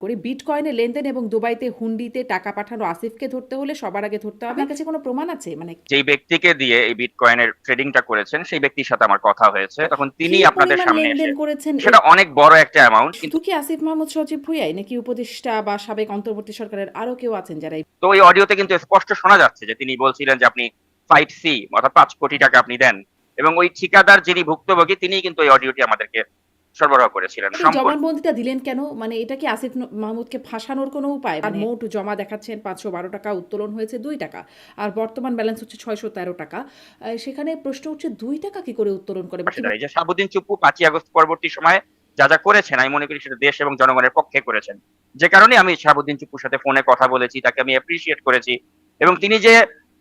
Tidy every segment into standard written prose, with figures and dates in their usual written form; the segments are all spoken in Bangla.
করি বিটকয়েনে লেনদেন এবং দুবাইতে হুন্ডিতে টাকা পাঠানো আসিফকে ধরতে হলে সবার আগে ধরতে হবে। আপনার কাছে কোনো প্রমাণ আছে? মানে যেই ব্যক্তিকে দিয়ে এই বিটকয়েনের ট্রেডিংটা করেছেন সেই ব্যক্তির সাথে আমার কথা হয়েছে, তখন তিনি কি আপনাদের পরিমাণ সামনে এসে, লেনদেন করেছেন? সেটা অনেক বড় একটা অ্যামাউন্ট, কিন্তু শুধু কি আসিফ মাহমুদ সজীব ভুঁইয়াই নাকি উপদেষ্টা বা সাবেক অন্তর্বর্তী সরকারের আরো কেউ আছেন যারা তো ওই অডিওতে কিন্তু স্পষ্ট শোনা যাচ্ছে যে তিনি বলছিলেন যে আপনি 5C অর্থাৎ 5 কোটি টাকা আপনি দেন, এবং ওই ঠিকাদার যিনি ভুক্তভোগী তিনি কিন্তু ওই অডিওটি আমাদেরকে সরবরাহ করেছিলেন এই সম্পূর্ণ। জবানবন্দিটা দিলেন কেন? মানে এটা কি আসিফ মাহমুদকে ফাঁসানোর কোনো উপায়? আর মোট জমা দেখাচ্ছেন ৫১২ টাকা, উত্তোলন হয়েছে ২ টাকা। আর বর্তমান ব্যালেন্স হচ্ছে ৬১৩ টাকা। সেখানে প্রশ্ন উঠছে ২ টাকা কি করে উত্তোলন করে বা এই যে শাহাবুদ্দিন চুপ্পু 5ই আগস্ট পরবর্তী সময়ে যা যা করেছেন, আমি মনে করি সেটা দেশ এবং জনগণের পক্ষে করেছেন। যে কারণে আমি শাহাবুদ্দিন চুপ্পুর সাথে ফোনে কথা বলেছি, তাকে আমি অ্যাপ্রিসিয়েট করেছি। এবং তিনি যে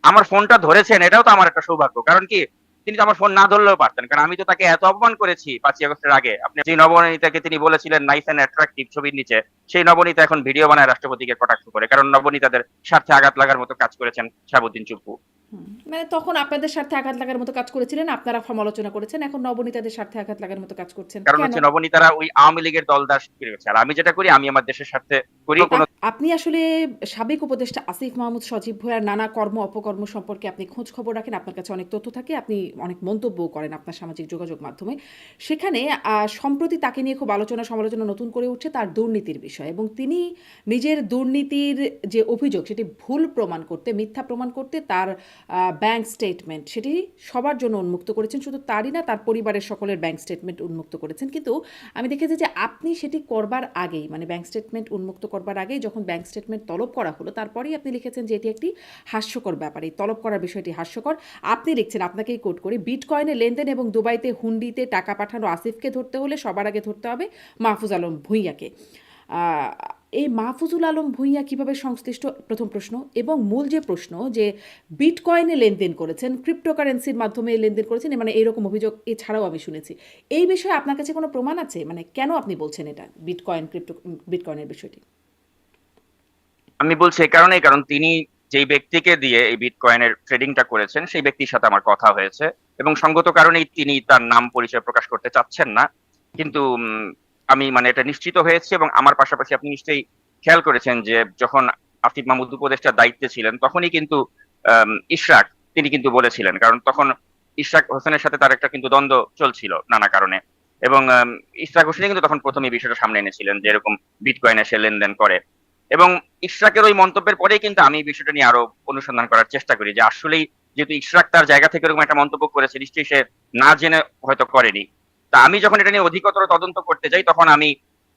আমার ফোনটা ধরেছেন এটাও তো আমার একটা সৌভাগ্য। কারণ কি, তিনি তো আমার ফোন না ধরলেও পারতেন, কারণ আমি তো তাকে এত অপমান করেছি 5ই আগস্টের আগে। আপনি যে নবনীতাকে তিনি বলেছিলেন নাইস এন্ড অ্যাট্রাকটিভ ছবির নিচে, সেই নবনীতা এখন ভিডিও বানায় রাষ্ট্রপতিকে কটাক্ষ করে, কারণ নবনীতাদের স্বার্থে আঘাত লাগার মতো কাজ করেছেন শাহাবুদ্দিন চুপ্পু। মানে তখন আপনাদের স্বার্থে আঘাত লাগার মতো কাজ করেছিলেন, আপনারা সমালোচনা করেছেন। এখন নবনীতাদের স্বার্থে আঘাত লাগার মতো কাজ করছেন। কারণ কেন? হচ্ছে নবনীতারা ওই আওয়ামী লীগের দলদাস করেছে, আর আমি যেটা করি আমি আমার দেশের স্বার্থে করি। কোনো আপনি আসলে সাবেক উপদেষ্টা আসিফ মাহমুদ সজীব ভুঁইয়ার নানা কর্ম অপকর্ম সম্পর্কে আপনি খোঁজ খবর রাখেন, আপনার কাছে অনেক তথ্য থাকে, আপনি অনেক মন্তব্যও করেন আপনার সামাজিক যোগাযোগ মাধ্যমে। সেখানে সম্প্রতি তাকে নিয়ে খুব আলোচনা সমালোচনা নতুন করে উঠছে তার দুর্নীতির বিষয়, এবং তিনি নিজের দুর্নীতির যে অভিযোগ সেটি ভুল প্রমাণ করতে, মিথ্যা প্রমাণ করতে তার ব্যাংক স্টেটমেন্ট সেটি সবার জন্য উন্মুক্ত করেছেন। শুধু তারই না, তার পরিবারের সকলের ব্যাংক স্টেটমেন্ট উন্মুক্ত করেছেন। কিন্তু আমি দেখেছি যে আপনি সেটি করবার আগেই, মানে ব্যাংক স্টেটমেন্ট উন্মুক্ত করবার আগেই যখন ব্যাংক স্টেটমেন্ট তলব করা হলো, তারপরেই আপনি লিখেছেন যে এটি একটি হাস্যকর ব্যাপার, এই তলব করার বিষয়টি হাস্যকর। আপনি লিখছেন, আপনাকেই কোট করি, বিটকয়েনে লেনদেন এবং দুবাইতে হুন্ডিতে টাকা পাঠানো আসিফকে ধরতে হলে সবার আগে ধরতে হবে মাহফুজ আলম ভূঁইয়াকে। এই মাহফুজুল আলম ভূঁইয়া কিভাবে সংশ্লিষ্ট, প্রথম প্রশ্ন। এবং মূল যে প্রশ্ন যে বিটকয়েনে লেনদেন করেছেন, ক্রিপ্টোকারেন্সির মাধ্যমে লেনদেন করেছেন, মানে এইরকম অভিযোগ এছাড়াও আমি শুনেছি। এই বিষয়ে আপনার কাছে কোনো প্রমাণ আছে? মানে কেন আপনি বলছেন এটা বিটকয়েনের বিষয়টি? আমি বলছি এই কারণেই, কারণ তিনি যেই ব্যক্তিকে দিয়ে এই বিটকয়েনের ট্রেডিংটা করেছেন সেই ব্যক্তির সাথে আমার কথা হয়েছে, এবং সঙ্গত কারণেই তিনি তার নাম পরিচয় প্রকাশ করতে চাচ্ছেন না। কিন্তু আমি মানে এটা নিশ্চিত হয়েছে, এবং আমার পাশাপাশি আপনি নিশ্চয়ই খেয়াল করেছেন যে যখন আসিফ মাহমুদ উপদেষ্টার দায়িত্বে ছিলেন তখনই কিন্তু ইশরাক তিনি কিন্তু বলেছিলেন, কারণ তখন ইশরাক হোসেনের সাথে তার একটা কিন্তু দ্বন্দ্ব চলছিল নানা কারণে। এবং ইশরাক হোসেনই কিন্তু তখন প্রথম এই বিষয়টা সামনে এনেছিলেন যে এরকম বিটকয়েনে সে লেনদেন করে। এবং ইশরাকের ওই মন্তব্যের পরেই কিন্তু আমি এই বিষয়টা নিয়ে আরো অনুসন্ধান করার চেষ্টা করি, যে আসলেই যেহেতু ইশরাক তার জায়গা থেকে এরকম একটা মন্তব্য করেছে, নিশ্চয়ই সে না জেনে হয়তো করেনি। তা আমি যখন এটা নিয়ে অধিকতর তদন্ত করতে যাই তখন আমি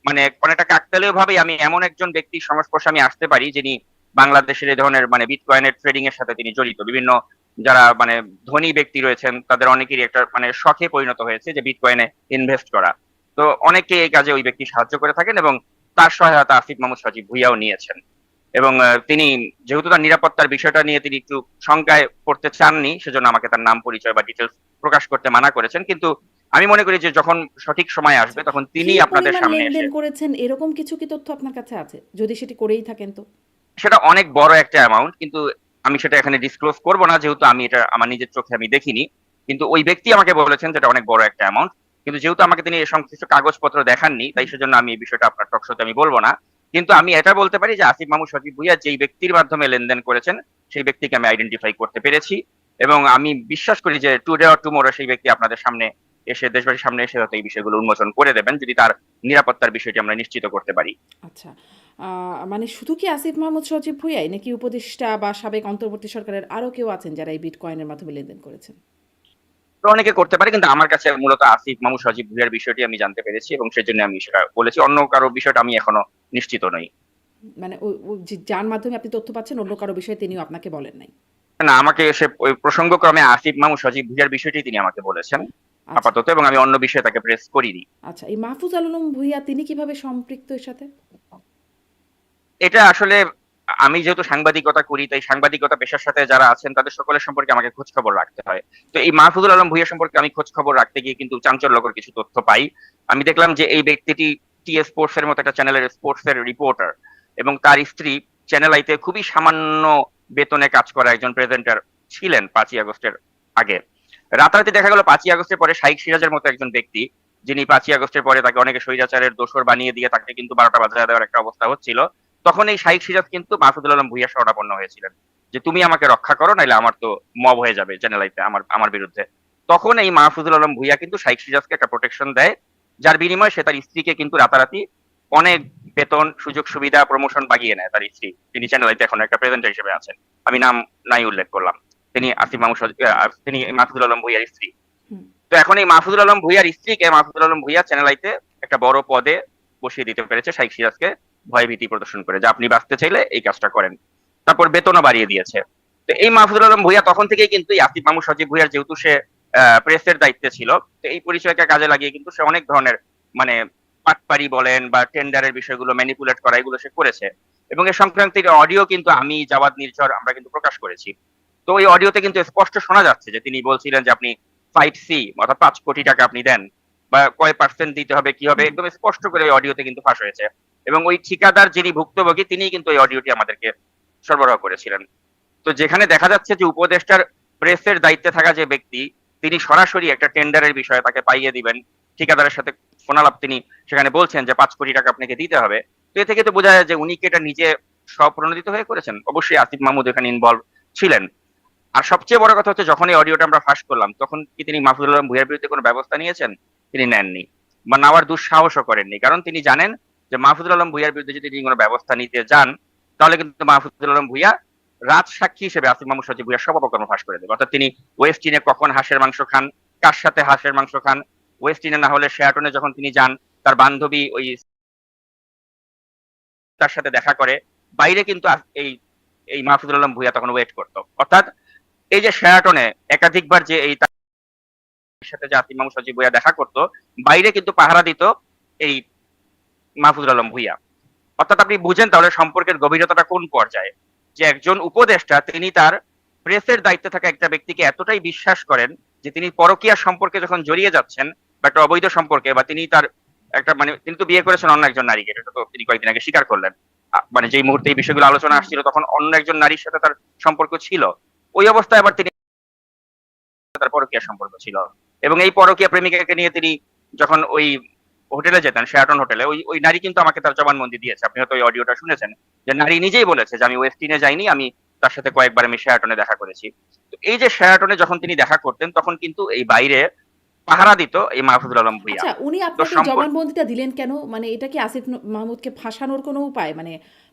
মানে অনেকটা কাকতালীয় ভাবে আমি এমন একজন ব্যক্তির সংস্পর্শে আমি আসতে পারি যিনি বাংলাদেশের এই ধরনের মানে বিটকয়েনের ট্রেডিং এর সাথে তিনি জড়িত। বিভিন্ন যারা মানে ধনী ব্যক্তি রয়েছেন তাদের অনেকেরই একটা মানে শখে পরিণত হয়েছে যে বিটকয়েনে ইনভেস্ট করা। তো অনেকে এই কাজে ওই ব্যক্তি সাহায্য করে থাকেন, এবং তার সহায়তা আসিফ মাহমুদ সজীব ভুঁইয়াও নিয়েছেন। এবং তিনি যেহেতু তার নিরাপত্তার বিষয়টা নিয়ে তিনি একটু শঙ্কায় পড়তে চাননি, সেজন্য আমাকে তার নাম পরিচয় বা ডিটেলস প্রকাশ করতে মানা করেছেন। কিন্তু আমি মনে করি যে যখন সঠিক সময় আসবে তখন তিনি কি আপনাদের পরিমাণ সামনে এসে, লেনদেন করেছেন এরকম কিছু কি তথ্য আপনার কাছে আছে? যদি সেটি করেই থাকেন তো? সেটা অনেক বড় একটা অ্যামাউন্ট, কিন্তু আমি সেটা এখানে ডিসক্লোজ করব না যেহেতু আমি এটা আমার নিজের চোখে আমি দেখিনি। কিন্তু ওই ব্যক্তি আমাকে বলেছেন যে এটা অনেক বড় একটা অ্যামাউন্ট, কিন্তু যেহেতু আমাকে তিনি এই সংশ্লিষ্ট কাগজপত্র দেখাননি তাই সেজন্য আমি এই বিষয়টা আপনার টক শোতে আমি বলবো না। কিন্তু আমি এটা বলতে পারি যে আসিফ মাহমুদ সজীব ভুঁইয়া যেই ব্যক্তির মাধ্যমে লেনদেন করেছেন সেই ব্যক্তিকে আমি আইডেন্টিফাই করতে পেরেছি। এবং আমি বিশ্বাস করি যে টুডে অর টুমোরো সেই ব্যক্তি আপনাদের সামনে এসে, দেশবাসীর সামনে এসে হয়তো এই বিষয়গুলো উন্মোচন করে দেবেন, যদি তার নিরাপত্তার বিষয়টি আমরা নিশ্চিত করতে পারি। আচ্ছা। মানে শুধু কি আসিফ মাহমুদ সজীব ভুঁইয়াই নাকি উপদেষ্টা বা সাবেক অন্তর্বর্তী সরকারের আরো কেউ আছেন যারা এই বিটকয়েনের মাধ্যমে লেনদেন করেছেন? তো অনেকে করতে পারে, কিন্তু আমার কাছে মূলত আসিফ মাহমুদ সজীব ভুঁইয়ার বিষয়টি আমি জানতে পেরেছি এবং সেজন্য আমি সেটা বলেছি। অন্য কারো বিষয়টা আমি এখনো নিশ্চিত নই। মানে ও যার মাধ্যমে আপনি তথ্য পাচ্ছেন অন্য কারো বিষয়ে তিনিও আপনাকে বলেন নাই? না, আমাকে সে ওই প্রসঙ্গক্রমে আসিফ মাহমুদ সজীব ভুঁইয়ার বিষয়টি তিনি আমাকে বলেছেন আচ্ছা। আপাতত, এবং আমি অন্য বিষয়ে তাকে প্রেস করিনি। আচ্ছা, এই মাহফুজ আলম ভূঁইয়া তিনি কিভাবে সম্পৃক্ত এর সাথে? এটা আসলে আমি যেহেতু সাংবাদিকতা করি তাই সাংবাদিকতা পেশার সাথে যারা আছেন তাদের সকলের সম্পর্কে আমাকে খোঁজ খবর রাখতে হয়। তো এই মাহফুজুল আলম ভুঁইয়া সম্পর্কে আমি খোঁজ খবর রাখতে গিয়ে কিন্তু চাঞ্চল্যকর কিছু তথ্য পাই। আমি দেখলাম যে এই ব্যক্তিটি টিএ স্পোর্টস এর মতো একটা চ্যানেলের স্পোর্টস এর রিপোর্টার, এবং তার স্ত্রী চ্যানেল আইতে খুবই সামান্য বেতনে কাজ করা একজন প্রেজেন্টার ছিলেন 5ই আগস্টের আগে। রাতারাতি দেখা গেল 5ই আগস্টের পরে শাইখ সিরাজের মতো একজন ব্যক্তি যিনি 5ই আগস্টের পরে তাকে অনেকে স্বৈরাচারের দোসর বানিয়ে দিয়ে তাকে কিন্তু 12টা বাজায় দেওয়ার একটা অবস্থা হচ্ছিল, তখন এই শাইখ সিরাজ কিন্তু মাহফুজুল আলম ভূঁইয়ার শরণাপন্ন হয়েছিলেন যে তুমি আমাকে রক্ষা করো, নাইলে আমার তো মব হয়ে যাবে জেনারেলাইতে আমার বিরুদ্ধে। তখন এই মাহফুজুল আলম ভূঁইয়া কিন্তু শাইখ সিরাজকে একটা প্রোটেকশন দেয়, যার বিনিময়ে সে তার স্ত্রীকে কিন্তু রাতারাতি অনেক বেতন, সুযোগ সুবিধা, প্রমোশন বাগিয়ে নেয় তার স্ত্রী, তিনি চ্যানেলাইতে এখন একটা প্রেজেন্টার হিসেবে আছেন। আমি নাম নাই উল্লেখ করলাম, তিনি আসিফ মাহমুদ তিনি মাহফুজুল আলম ভূঁইয়ার স্ত্রী। হুম। তো এখন এই মাহফুজুল আলম ভূঁইয়ার স্ত্রীকে মাহফুজুল আলম ভূঁইয়া চ্যানেলাইতে একটা বড় পদে বসিয়ে দিতে পেরেছে শাইখ সিরাজকে ভয় ভীতি প্রদর্শন করে, যে আপনি বাঁচতে চাইলে এই কাজটা করেন। তারপর বেতনও বাড়িয়ে দিয়েছে। তো এই মাহফুজুল আলম ভূঁইয়া তখন থেকেই কিন্তু এই আসিফ মাহমুদ সজীব ভূঁইয়ার, যেহেতু সে প্রেসের দায়িত্বে ছিল, তো এই পরিচয়কে কাজে লাগিয়ে কিন্তু সে অনেক ধরনের মানে পাটপাড়ি বলেন বা টেন্ডারের বিষয়গুলো ম্যানিপুলেট করা, এগুলো সে করেছে। এবং এর সংক্রান্ত অডিও কিন্তু আমি, জাওয়াদ নির্ঝর আমরা কিন্তু প্রকাশ করেছি। তো ওই অডিওতে কিন্তু স্পষ্ট শোনা যাচ্ছে যে তিনি বলছিলেন যে আপনি 5C অর্থাৎ 5 কোটি টাকা আপনি দেন, বা কয় পার্সেন্ট দিতে হবে কি হবে, একদম স্পষ্ট করে ওই অডিওতে কিন্তু ফাঁস হয়েছে। এবং ওই ঠিকাদার যিনি ভুক্তভোগী তিনিই কিন্তু ওই অডিওটি আমাদেরকে সরবরাহ করেছিলেন। তো যেখানে দেখা যাচ্ছে যে উপদেষ্টার প্রেসের দায়িত্বে থাকা যে ব্যক্তি, তিনি সরাসরি একটা টেন্ডারের বিষয়ে তাকে পাইয়ে দিবেন, ঠিকাদারের সাথে ফোনালাপ তিনি সেখানে বলছেন যে 5 কোটি টাকা আপনাকে দিতে হবে। তো এ থেকে তো বোঝা যায় যে উনি কি এটা নিজে স্বপ্রণোদিত হয়ে করেছেন। অবশ্যই আসিফ মাহমুদ এখানে ইনভলভ ছিলেন। আর সবচেয়ে বড় কথা হচ্ছে, যখন এই অডিওটা আমরা ফাঁস করলাম তখন কি তিনি মাহফুজুল আলম ভূঁইয়ার বিরুদ্ধে কোনো ব্যবস্থা নিয়েছেন? তিনি নেননি, বা নেওয়ার দুঃসাহসও করেননি। কারণ তিনি জানেন যে মাহফুজুল আলম ভূঁইয়ার বিরুদ্ধে যদি তিনি কোনো ব্যবস্থা নিতে যান, তাহলে কিন্তু মাহফুজুল আলম ভূঁইয়া রাজ সাক্ষী হিসেবে আসিফ মাহমুদ সজীব ভূঁইয়ার সব অপকর্ম ফাঁস করে দেবে। অর্থাৎ তিনি ওয়েস্টিনে কখন হাঁসের মাংস খান, কার সাথে হাঁসের মাংস খান, ওয়েস্টিনে না হলে শেরাটনে যখন তিনি যান, তার বান্ধবী ওই তার সাথে দেখা করে, বাইরে কিন্তু এই এই মাহফুজুল আলম ভূঁইয়া তখন ওয়েট করতো। অর্থাৎ এই যে শেরাটনে একাধিকবার যে এই তার সাথে যে আসিফ মাহমুদ সজীব ভূঁইয়া দেখা করতো, বাইরে কিন্তু পাহারা দিত এই মাহফুজুল আলম ভূঁইয়া। অর্থাৎ আপনি বুঝেন তাহলে সম্পর্কের গভীরতাটা কোন পর্যায়ে, যে একজন উপদেষ্টা তিনি তার প্রেসের দায়িত্বে থাকা একটা ব্যক্তিকে এতটাই বিশ্বাস করেন যে তিনি পরকীয়া সম্পর্কে যখন জড়িয়ে যাচ্ছেন, বা একটা অবৈধ সম্পর্কে, বা তিনি তার একটা মানে তিনি তো বিয়ে করেছেন অন্য একজন নারীকে, এটা তো তিনি কয়েকদিন আগে স্বীকার করলেন। মানে যেই মুহূর্তে এই বিষয়গুলো আলোচনা আসছিল তখন অন্য একজন নারীর সাথে তার সম্পর্ক ছিল। ওই অবস্থায় আবার তিনি তার পরকীয়া সম্পর্ক ছিল। এবং এই পরকীয়া প্রেমিকাকে নিয়ে তিনি যখন ওই হোটেলে যেতেন, শেরাটন হোটেলে, ওই ওই নারী কিন্তু আমাকে তার জবানবন্দি দিয়েছে। আপনি হয়তো ওই অডিওটা শুনেছেন, যে নারী নিজেই বলেছে যে আমি ওয়েস্টিনে যাইনি, আমি তার সাথে কয়েকবার আমি শেরাটনে দেখা করেছি। তো এই যে শেরাটনে যখন তিনি দেখা করতেন, তখন কিন্তু এই বাইরে পাহারা দিত এই মাহফুজুল আলম ভূঁইয়া। আচ্ছা, উনি তো আপনাকে জবানবন্দিটা দিলেন কেন? মানে এটা কি আসিফ মাহমুদকে ফাঁসানোর কোনো উপায়? মানে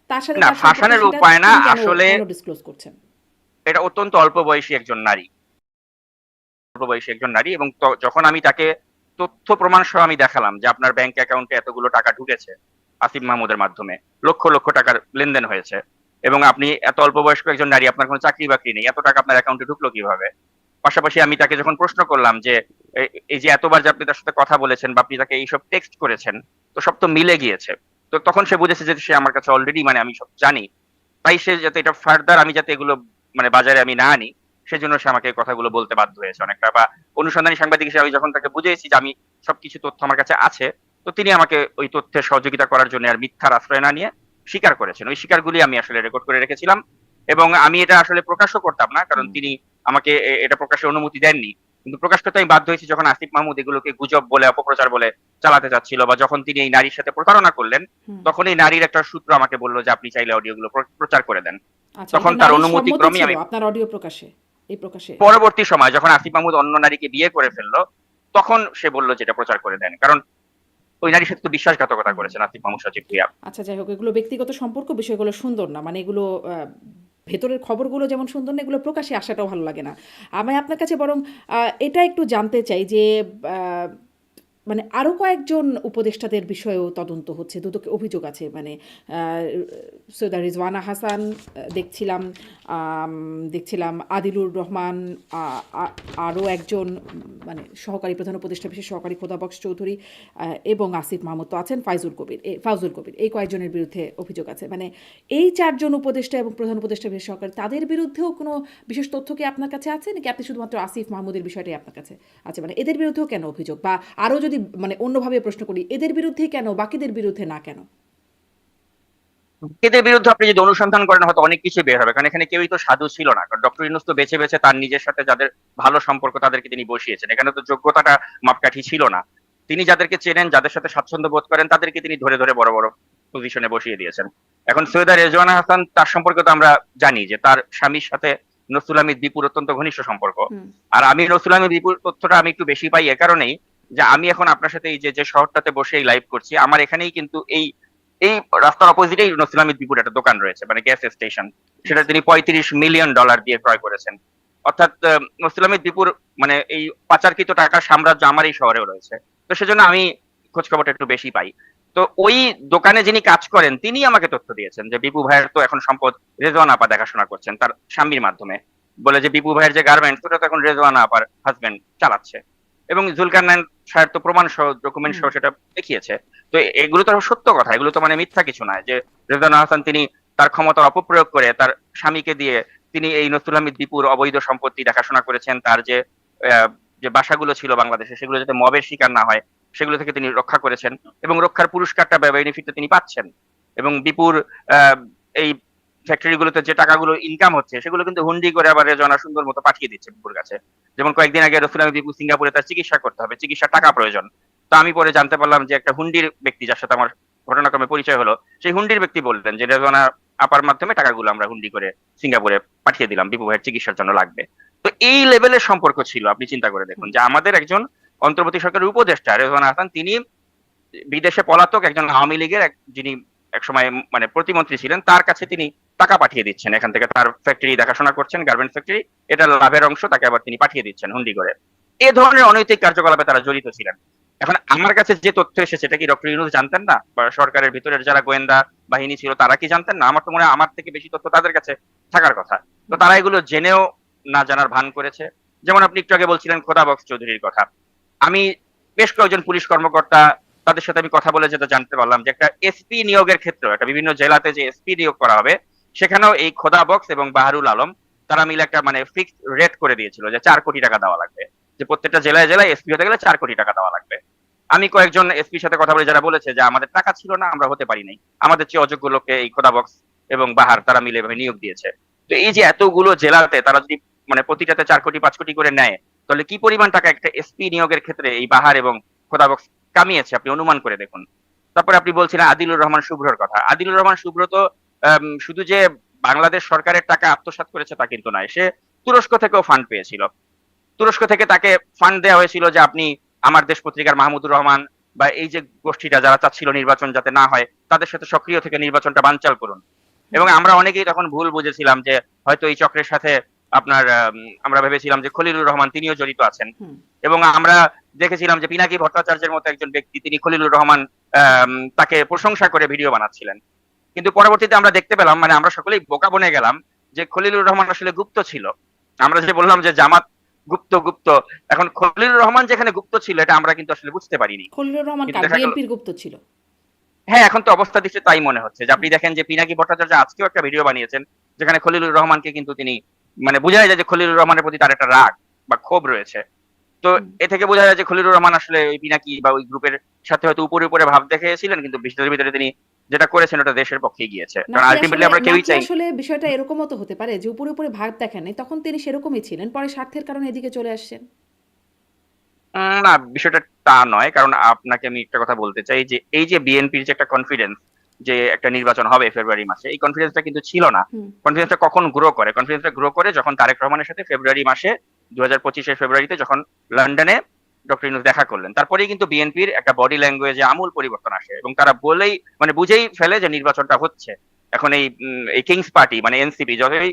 তার সাথে না, তার সম্পর্ক ফাঁসানোর সেটা উপায় না তিনি কেন আসলে। কেন ডিসক্লোজ করছেন? এটা অত্যন্ত অল্প বয়সী একজন নারী, অল্প বয়সী একজন নারী। এবং যখন আমি তাকে তথ্য প্রমাণ সহ আমি দেখালাম যে আপনার ব্যাংক অ্যাকাউন্টে এতগুলো টাকা ঢুকেছে আসিফ মাহমুদের মাধ্যমে, লক্ষ লক্ষ টাকার লেনদেন হয়েছে, এবং আপনি এত অল্প বয়স্ক একজন নারী, আপনার কোনো চাকরি বাকরি নেই, এত টাকা আপনার অ্যাকাউন্টে ঢুকলো কিভাবে? পাশাপাশি আমি তাকে যখন প্রশ্ন করলাম যে এই যে এতবার যে আপনি তার সাথে কথা বলেছেন বা আপনি তাকে এইসব টেক্সট করেছেন, তো সব তো মিলে গিয়েছে। তো তখন সে বুঝেছে যে সে আমার কাছে অলরেডি মানে আমি সব জানি, তাই সে যাতে এটা ফার্দার আমি যাতে এগুলো মানে বাজারে আমি না আনি, সেজন্য সে আমাকে এই কথাগুলো বলতে বাধ্য হয়েছে অনেকটা। বা অনুসন্ধানী সাংবাদিক হিসেবে আমি যখন তাকে বুঝিয়েছি যে আমি সবকিছু তথ্য আমার কাছে আছে, তো তিনি আমাকে ওই তথ্যের সহযোগিতা করার জন্য আর মিথ্যার আশ্রয় না নিয়ে স্বীকার করেছেন। ওই স্বীকারগুলি আমি আসলে রেকর্ড করে রেখেছিলাম, এবং আমি এটা আসলে প্রকাশও করতাম না, কারণ হুম, তিনি আমাকে এটা প্রকাশের অনুমতি দেননি। কিন্তু প্রকাশ করতে আমি বাধ্য হয়েছি যখন আসিফ মাহমুদ এগুলোকে গুজব বলে, অপপ্রচার বলে চালাতে চাচ্ছিল, বা যখন তিনি এই নারীর সাথে প্রতারণা করলেন, হুম। তখন এই নারীর একটা সূত্র আমাকে বললো যে আপনি চাইলে অডিওগুলো প্রচার করে দেন। আচ্ছা, তখন এটা তার নারীর অনুমতি সম্মতি ক্রমেই ছিল আমি আপনার অডিও প্রকাশে? এই প্রকাশে? পরবর্তী সময় যখন আসিফ মাহমুদ অন্য নারীকে বিয়ে করে ফেললো, তখন সে বলল যে এটা প্রচার করে দেন, কারণ ওই নারীর সাথে তো বিশ্বাসঘাতকতা হুম। করেছেন আসিফ মাহমুদ সজীব ভুইয়া। আচ্ছা, যাই হোক, এগুলো ব্যক্তিগত সম্পর্ক, বিষয়গুলো সুন্দর না। মানে এগুলো ভেতরের খবরগুলো যেমন সুন্দর না, এগুলো প্রকাশ্যে আসাটাও ভালো লাগে না। আমি আপনার কাছে বরং এটা একটু জানতে চাই যে আ মানে আরো কয়েকজন উপদেষ্টাদের বিষয়েও তদন্ত হচ্ছে, দুদকে অভিযোগ আছে। মানে আ সৈয়দা রিজওয়ানা হাসান, দেখছিলাম আম দেখছিলাম আদিলুর রহমান, আ আ আরো একজন মানে সহকারী প্রধান উপদেষ্টা বিশেষ সহকারী খোদাবক্স চৌধুরী, এবং আসিফ মাহমুদ তো আছেন, ফাউজুল কবির, এই কয়েকজনের বিরুদ্ধে অভিযোগ আছে। মানে এই ৪ জন উপদেষ্টা এবং প্রধান উপদেষ্টা বিশেষ সহকারী, তাদের বিরুদ্ধেও কোনো বিশেষ তথ্য কি আপনার কাছে আছে? নাকি আপনি শুধুমাত্র আসিফ মাহমুদের বিষয়টাই আপনার কাছে আছে? মানে এদের বিরুদ্ধেও কেন অভিযোগ? বা আরো যদি মানে অন্যভাবে প্রশ্ন করি, এদের বিরুদ্ধেই কেন, বাকিদের বিরুদ্ধে না কেন? এদের বিরুদ্ধে আপনি যদি অনুসন্ধান করেন হয়তো অনেক কিছু বের হবে, কারণ এখানে কেউই তো সাধু ছিল না। কারণ ডক্টর ইউনূস তো বেছে বেছে তার নিজের সাথে যাদের ভালো সম্পর্ক তাদেরকে তিনি বসিয়েছেন, এখানে তো যোগ্যতাটা মাপকাঠি ছিল না। তিনি যাদেরকে চেনেন, যাদের সাথে স্বাচ্ছন্দ্য বোধ করেন, তাদেরকে তিনি ধরে ধরে বড় বড় পজিশনে বসিয়ে দিয়েছেন। এখন সৈয়দা রেজওয়ানা হাসান, তার সম্পর্কে তো আমরা জানি যে তার স্বামীর সাথে নসরুল হামিদ দীপুর অত্যন্ত ঘনিষ্ঠ সম্পর্ক। হুম। আর আমি নসরুল হামিদ দীপুর তথ্যটা আমি একটু বেশি পাই এ কারণেই যে আমি এখন আপনার সাথে এই যে শহরটাতে বসে এই লাইভ করছি, আমার এখানেই কিন্তু এই এই রাস্তার অপোজিটেই নসরুল হামিদ দীপুর একটা দোকান রয়েছে, মানে গ্যাস স্টেশন। সেটা আচ্ছা। তিনি $35 মিলিয়ন দিয়ে ক্রয় করেছেন। অর্থাৎ নসরুল হামিদ দীপুর মানে এই পাচারকৃত টাকার সাম্রাজ্য আমার এই শহরেও রয়েছে। তো সেজন্য আমি খোঁজ খবরটা একটু বেশি পাই। তো ওই দোকানে যিনি কাজ করেন তিনি আমাকে তথ্য দিয়েছেন যে বিপু ভাইয়ের তো এখন সম্পদ রেজওয়ান আপা দেখাশোনা করছেন তার স্বামীর মাধ্যমে। বলে যে বিপু ভাইয়ের যে গার্মেন্টস, ওটা তো এখন রেজওয়ানা আপার হাজবেন্ড চালাচ্ছে। এবং জুলকারনাইন সাহেব তো প্রমাণ সহ, ডকুমেন্ট হুম। সহ সেটা দেখিয়েছে। তো এগুলো তো সত্য কথা, এগুলো তো মানে মিথ্যা কিছু নয় যে রেজওয়ানা হাসান তিনি তার ক্ষমতার অপপ্রয়োগ করে তার স্বামীকে দিয়ে তিনি এই নসরুল হামিদ দীপুর অবৈধ সম্পত্তি দেখাশোনা করেছেন। তার যে যে বাসাগুলো ছিল বাংলাদেশে, সেগুলো যাতে মবের শিকার না হয় সেগুলো থেকে তিনি রক্ষা করেছেন, এবং রক্ষার পুরস্কারটা বা বেনিফিটটা তিনি পাচ্ছেন। এবং বিপুর আহ, এই ফ্যাক্টরি গুলোতে যে টাকাগুলো ইনকাম হচ্ছে সেগুলো কিন্তু হুন্ডি করে আবার রেজওয়ানা সুন্দর মতো পাঠিয়ে দিচ্ছে বিপুর কাছে। যেমন কয়েকদিন আগে রসুল আমি বিপু সিঙ্গাপুরে তার চিকিৎসা করতে হবে, চিকিৎসার টাকা প্রয়োজন। তো আমি পরে জানতে পারলাম যে একটা হুন্ডির ব্যক্তি, যার সাথে আমার ঘটনাক্রমে পরিচয় হলো, সেই হুন্ডির ব্যক্তি বললেন যে রেজওয়ানা আপার মাধ্যমে টাকাগুলো আমরা হুন্ডি করে সিঙ্গাপুরে পাঠিয়ে দিলাম, বিপু ভাইয়ের চিকিৎসার জন্য লাগবে। তো এই লেভেলের সম্পর্ক ছিল। আপনি চিন্তা করে দেখুন যে আমাদের একজন অন্তর্বর্তী সরকারের উপদেষ্টা রেজওয়ানা হাসান, তিনি বিদেশে পলাতক একজন আওয়ামী লীগের যিনি একসময় মানে প্রতিমন্ত্রী ছিলেন, তার কাছে তিনি টাকা পাঠিয়ে দিচ্ছেন, এখান থেকে তার ফ্যাক্টরি দেখাশোনা করছেন, গার্মেন্টস ফ্যাক্টরি, এটা লাভের অংশ তাকে আবার তিনি পাঠিয়ে দিচ্ছেন হুন্ডি করে। এ ধরনের অনৈতিক কার্যকলাপে তারা জড়িত ছিলেন। এখন আমার কাছে যে তথ্য এসেছে, এটা কি ডক্টর ইউনূস জানতেন না, বা সরকারের ভিতরের যারা গোয়েন্দা বাহিনী ছিল তারা কি জানতেন না? আমার তো মনে হয় আমার থেকে বেশি তথ্য তাদের কাছে থাকার কথা। তো তারা এগুলো জেনেও না জানার ভান করেছে। যেমন আপনি একটু আগে বলছিলেন খোদা বক্স চৌধুরীর কথা, আমি বেশ কয়েকজন পুলিশ কর্মকর্তা, তাদের সাথে আমি কথা বলে যেটা জানতে পারলাম যে একটা এসপি নিয়োগের ক্ষেত্রে একটা বিভিন্ন জেলাতে যে এসপি নিয়োগ করা হবে, সেখানেও এই খোদা বক্স এবং বাহারুল আলম তারা মিলে একটা মানে ফিক্সড রেট করে দিয়েছিল যে 4 কোটি টাকা দেওয়া লাগবে, যে প্রত্যেকটা জেলায় জেলায় এসপি হতে গেলে 4 কোটি টাকা দেওয়া লাগবে। আমি কয়েকজন এসপির সাথে কথা বলে যারা বলেছে যে আমাদের টাকা ছিল না, আমরা হতে পারি নাই, আমাদের চেয়ে অযোগ্য লোককে এই খোদা বক্স এবং বাহার তারা মিলে এভাবে নিয়োগ দিয়েছে। তো এই যে এতগুলো জেলাতে তারা যদি মানে প্রতিটাতে 4 কোটি 5 কোটি করে নেয়, তাহলে কি পরিমাণ টাকা একটা এসপি নিয়োগের ক্ষেত্রে এই বাহার এবং খোদা বক্স কামিয়েছে আপনি অনুমান করে দেখুন। তারপরে আপনি বলছিলেন আদিলুর রহমান শুভ্রর কথা। আদিলুর রহমান শুভ্র তো শুধু যে বাংলাদেশ সরকারের টাকা আত্মসাৎ করেছে তা কিন্তু নয়, সে তুরস্ক থেকেও ফান্ড পেয়েছিল। তুরস্ক থেকে তাকে ফান্ড দেওয়া হয়েছিল যে আপনি আমার দেশ পত্রিকার মাহমুদুর রহমান বা এই যে গোষ্ঠীটা যারা চাচ্ছিল নির্বাচন যাতে না হয়, তাদের সাথে সক্রিয় থেকে নির্বাচনটা বানচাল করুন। এবং আমরা অনেকেই তখন ভুল বুঝেছিলাম যে হয়তো এই চক্রের সাথে আপনার আমরা ভেবেছিলাম যে খলিলুর রহমান তিনিও জড়িত আছেন। হুম। এবং আমরা দেখেছিলাম যে পিনাকি ভট্টাচার্যের মতো একজন ব্যক্তি, তিনি খলিলুর রহমান তাকে প্রশংসা করে ভিডিও বানাচ্ছিলেন। কিন্তু পরবর্তীতে আমরা দেখতে পেলাম, মানে আমরা সকলেই বোকা বনে গেলাম, যে খলিলুর রহমান আসলে গুপ্ত ছিল। আমরা যে বললাম যে জামাত গুপ্ত গুপ্ত, এখন খলিলুর রহমান যেখানে গুপ্ত ছিল এটা আমরা কিন্তু আসলে বুঝতে পারিনি। খলিলুর রহমান কিন্তু কার দেখা গেল, বিএনপির গুপ্ত ছিল? হ্যাঁ এখন তো অবস্থা দিচ্ছে তাই মনে হচ্ছে। যে আপনি দেখেন যে পিনাকি ভট্টাচার্য আজকেও একটা ভিডিও বানিয়েছেন যেখানে খলিলুর রহমানকে কিন্তু তিনি মানে বোঝা যায় যে খলিলুর রহমানের প্রতি তার একটা রাগ বা ক্ষোভ রয়েছে। তো হুম। এ থেকে বোঝা যায় যে খলিলুর রহমান আসলে ওই পিনাকি বা ওই গ্রুপের সাথে হয়তো উপরে উপরে ভাব দেখিয়েছিলেন, কিন্তু ভিতরে ভিতরে তিনি যেটা করেছেন ওটা দেশের পক্ষে গিয়েছে, কারণ আলটিমেটলি আমরা কেউই নাকি চাই। আসলে বিষয়টা এরকমও তো হতে পারে যে উপরে উপরে ভাগ দেখেন নাই, তখন তিনি সেরকমই ছিলেন, পরে স্বার্থের কারণে এদিকে চলে আসছেন। না, বিষয়টা তা নয়। কারণ আপনাকে আমি একটা কথা বলতে চাই যে এই যে বিএনপির যে একটা কনফিডেন্স যে একটা নির্বাচন হবে ফেব্রুয়ারি মাসে, এই কনফিডেন্সটা কিন্তু ছিল না। হুম। কনফিডেন্সটা কখন গ্রো করে? কনফিডেন্সটা গ্রো করে যখন তারেক রহমানের সাথে ফেব্রুয়ারি মাসে 2025-এর ফেব্রুয়ারিতে যখন লন্ডনে ডক্টর ইউনূস দেখা করলেন, তারপরেই কিন্তু বিএনপির একটা বডি ল্যাঙ্গুয়েজে আমূল পরিবর্তন আসে এবং তারা বলেই মানে বুঝেই ফেলে যে নির্বাচনটা হচ্ছে। এখন এই কিংস পার্টি মানে এনসিপি যতই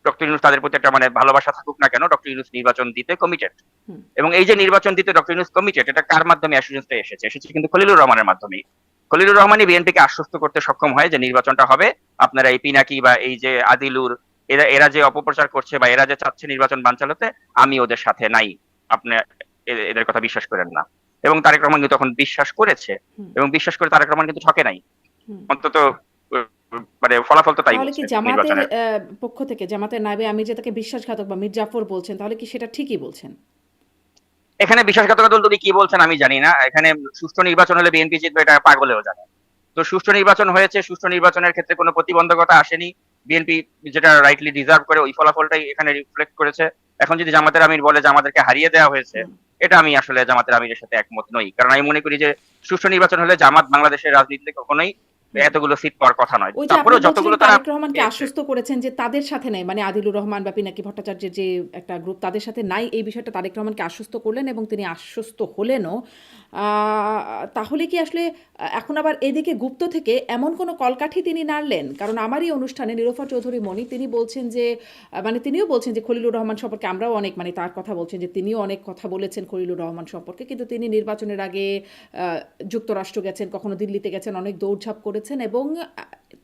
ডক্টর ইউনূস তাদের প্রতি একটা মানে ভালোবাসা থাকুক না কেন, ডক্টর ইউনূস নির্বাচন দিতে কমিটেড। হুম। এবং এই যে নির্বাচন দিতে ডক্টর ইউনূস কমিটেড, এটা কার মাধ্যমে অ্যাসুরেন্সটা এসেছে? এসেছে কিন্তু খলিলুর রহমানের মাধ্যমেই। খলিলুর রহমানই বিএনপিকে আশ্বস্ত করতে সক্ষম হয় যে নির্বাচনটা হবে, আপনারা এই পিনাকি বা এই যে আদিলুর এরা এরা যে অপপ্রচার করছে বা এরা যে চাচ্ছে নির্বাচন বানচাল হতে, আমি ওদের সাথে নাই, আপনি এদের কথা বিশ্বাস করেন না। এবং তারেক রহমান কিন্তু তখন বিশ্বাস করেছে, হুম। এবং বিশ্বাস করে তারেক রহমান কিন্তু ঠকে নাই। হুম। অন্তত মানে ফলাফল তো তাই তাহলে কি বলছে জামাতের নির্বাচনের। পক্ষ থেকে জামাতের নায়েবে আমির যে তাকে বিশ্বাসঘাতক বা মীর জাফর বলছেন, তাহলে কি সেটা ঠিকই বলছেন? এখানে বিশ্বাসঘাতকতা দল উনি কি বলছেন আমি জানি না। এখানে সুষ্ঠু নির্বাচন হলে বিএনপি জিতবে এটা পাগলেও জানে। তো সুষ্ঠু নির্বাচন হয়েছে, সুষ্ঠু নির্বাচনের ক্ষেত্রে কোনো প্রতিবন্ধকতা আসেনি। বিএনপি যেটা রাইটলি ডিজার্ভ করে ওই ফলাফলটাই এখানে রিফ্লেক্ট করেছে। এখন যদি জামাতের আমির বলে যে আমাদেরকে হারিয়ে দেওয়া হয়েছে, হুম। এটা আমি আসলে জামাতের আমিরের সাথে একমত নই। কারণ আমি মনে করি যে সুষ্ঠু নির্বাচন হলে জামাত বাংলাদেশের রাজনীতিতে কখনোই হুম। এতগুলো সিট পাওয়ার কথা নয়। ওই যে আপনি তারপরেও বলছিলেন যতগুলো তারা তারেক রহমানকে পেয়েছে, আশ্বস্ত করেছেন যে তাদের সাথে নেই, মানে আদিলুর রহমান বা পিনাকি ভট্টাচার্যের যে একটা গ্রুপ তাদের সাথে নাই, এই বিষয়টা তারেক রহমানকে আশ্বস্ত করলেন এবং তিনি আশ্বস্ত হলেনও। তাহলে কি আসলে এখন আবার এদিকে গুপ্ত থেকে এমন কোনো কলকাঠি তিনি নাড়লেন? কারণ আমারই অনুষ্ঠানে নীলোফার চৌধুরী মণি তিনি বলছেন যে মানে তিনিও বলছেন যে খলিলুর রহমান সম্পর্কে আমরাও অনেক, মানে তার কথা বলছেন যে তিনিও অনেক কথা বলেছেন খলিলুর রহমান সম্পর্কে, কিন্তু তিনি নির্বাচনের আগে যুক্তরাষ্ট্র গেছেন, কখনো দিল্লিতে গেছেন, অনেক দৌড়ঝাঁপ করেছেন এবং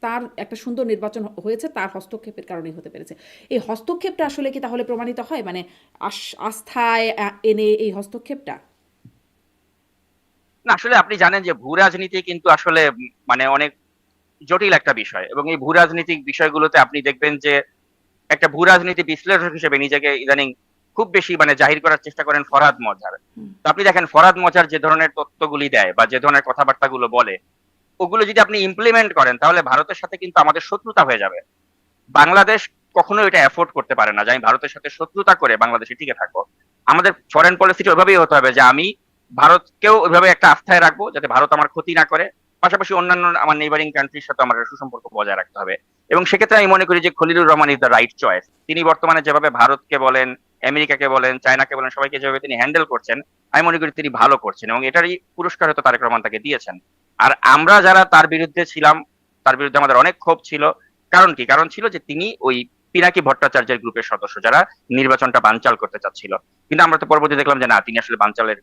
তার একটা সুন্দর নির্বাচন হয়েছে তার হস্তক্ষেপের কারণেই হতে পেরেছে। এই হস্তক্ষেপটা আসলে কি তাহলে প্রমাণিত হয়, মানে আস্থায় এনে এই হস্তক্ষেপটা? না আসলে আপনি জানেন যে ভূ রাজনীতি কিন্তু আসলে মানে অনেক জটিল একটা বিষয়, এবং এই ভূ রাজনৈতিক বিষয়গুলোতে আপনি দেখবেন যে একটা ভূ রাজনীতি বিশ্লেষক হিসেবে নিজেকে ইদানিং খুব বেশি মানে জাহির করার চেষ্টা করেন ফরহাদ মজহার। হুম। তো আপনি দেখেন ফরহাদ মজহার যে ধরনের তথ্যগুলি দেয় বা যে ধরনের কথাবার্তাগুলো বলে, ওগুলো যদি আপনি ইমপ্লিমেন্ট করেন তাহলে ভারতের সাথে কিন্তু আমাদের শত্রুতা হয়ে যাবে। বাংলাদেশ কখনো এটা এফোর্ড করতে পারে না যে আমি ভারতের সাথে শত্রুতা করে বাংলাদেশে টিকে থাকবো। আমাদের ফরেন পলিসিটা ওইভাবেই হতে হবে যে আমি ভারতকেও ওইভাবে একটা আস্থায় রাখবো যাতে ভারত আমার ক্ষতি না করে, পাশাপাশি অন্যান্য আমার নেইবারিং কান্ট্রির সাথে আমার সুসম্পর্ক বজায় রাখতে হবে। এবং সেক্ষেত্রে আমি মনে করি যে Khalilur Rahman is the right choice. তিনি বর্তমানে যেভাবে ভারতকে বলেন, আমেরিকাকে বলেন, চায়নাকে বলেন, সবাইকে যেভাবে তিনি হ্যান্ডেল করছেন, আমি মনে করি তিনি ভালো করছেন এবং এটারই পুরস্কার হয়তো তারেক রহমান তাকে দিয়েছেন। আর আমরা যারা তার বিরুদ্ধে ছিলাম, তার বিরুদ্ধে আমাদের অনেক ক্ষোভ ছিল। কারণ কি? কারণ ছিল যে তিনি ওই পিনাকি ভট্টাচার্যের গ্রুপের সদস্য যারা নির্বাচনটা বানচাল করতে চাচ্ছিল। কিন্তু আমরা তো পরবর্তীতে দেখলাম যে না, তিনি আসলে বানচালের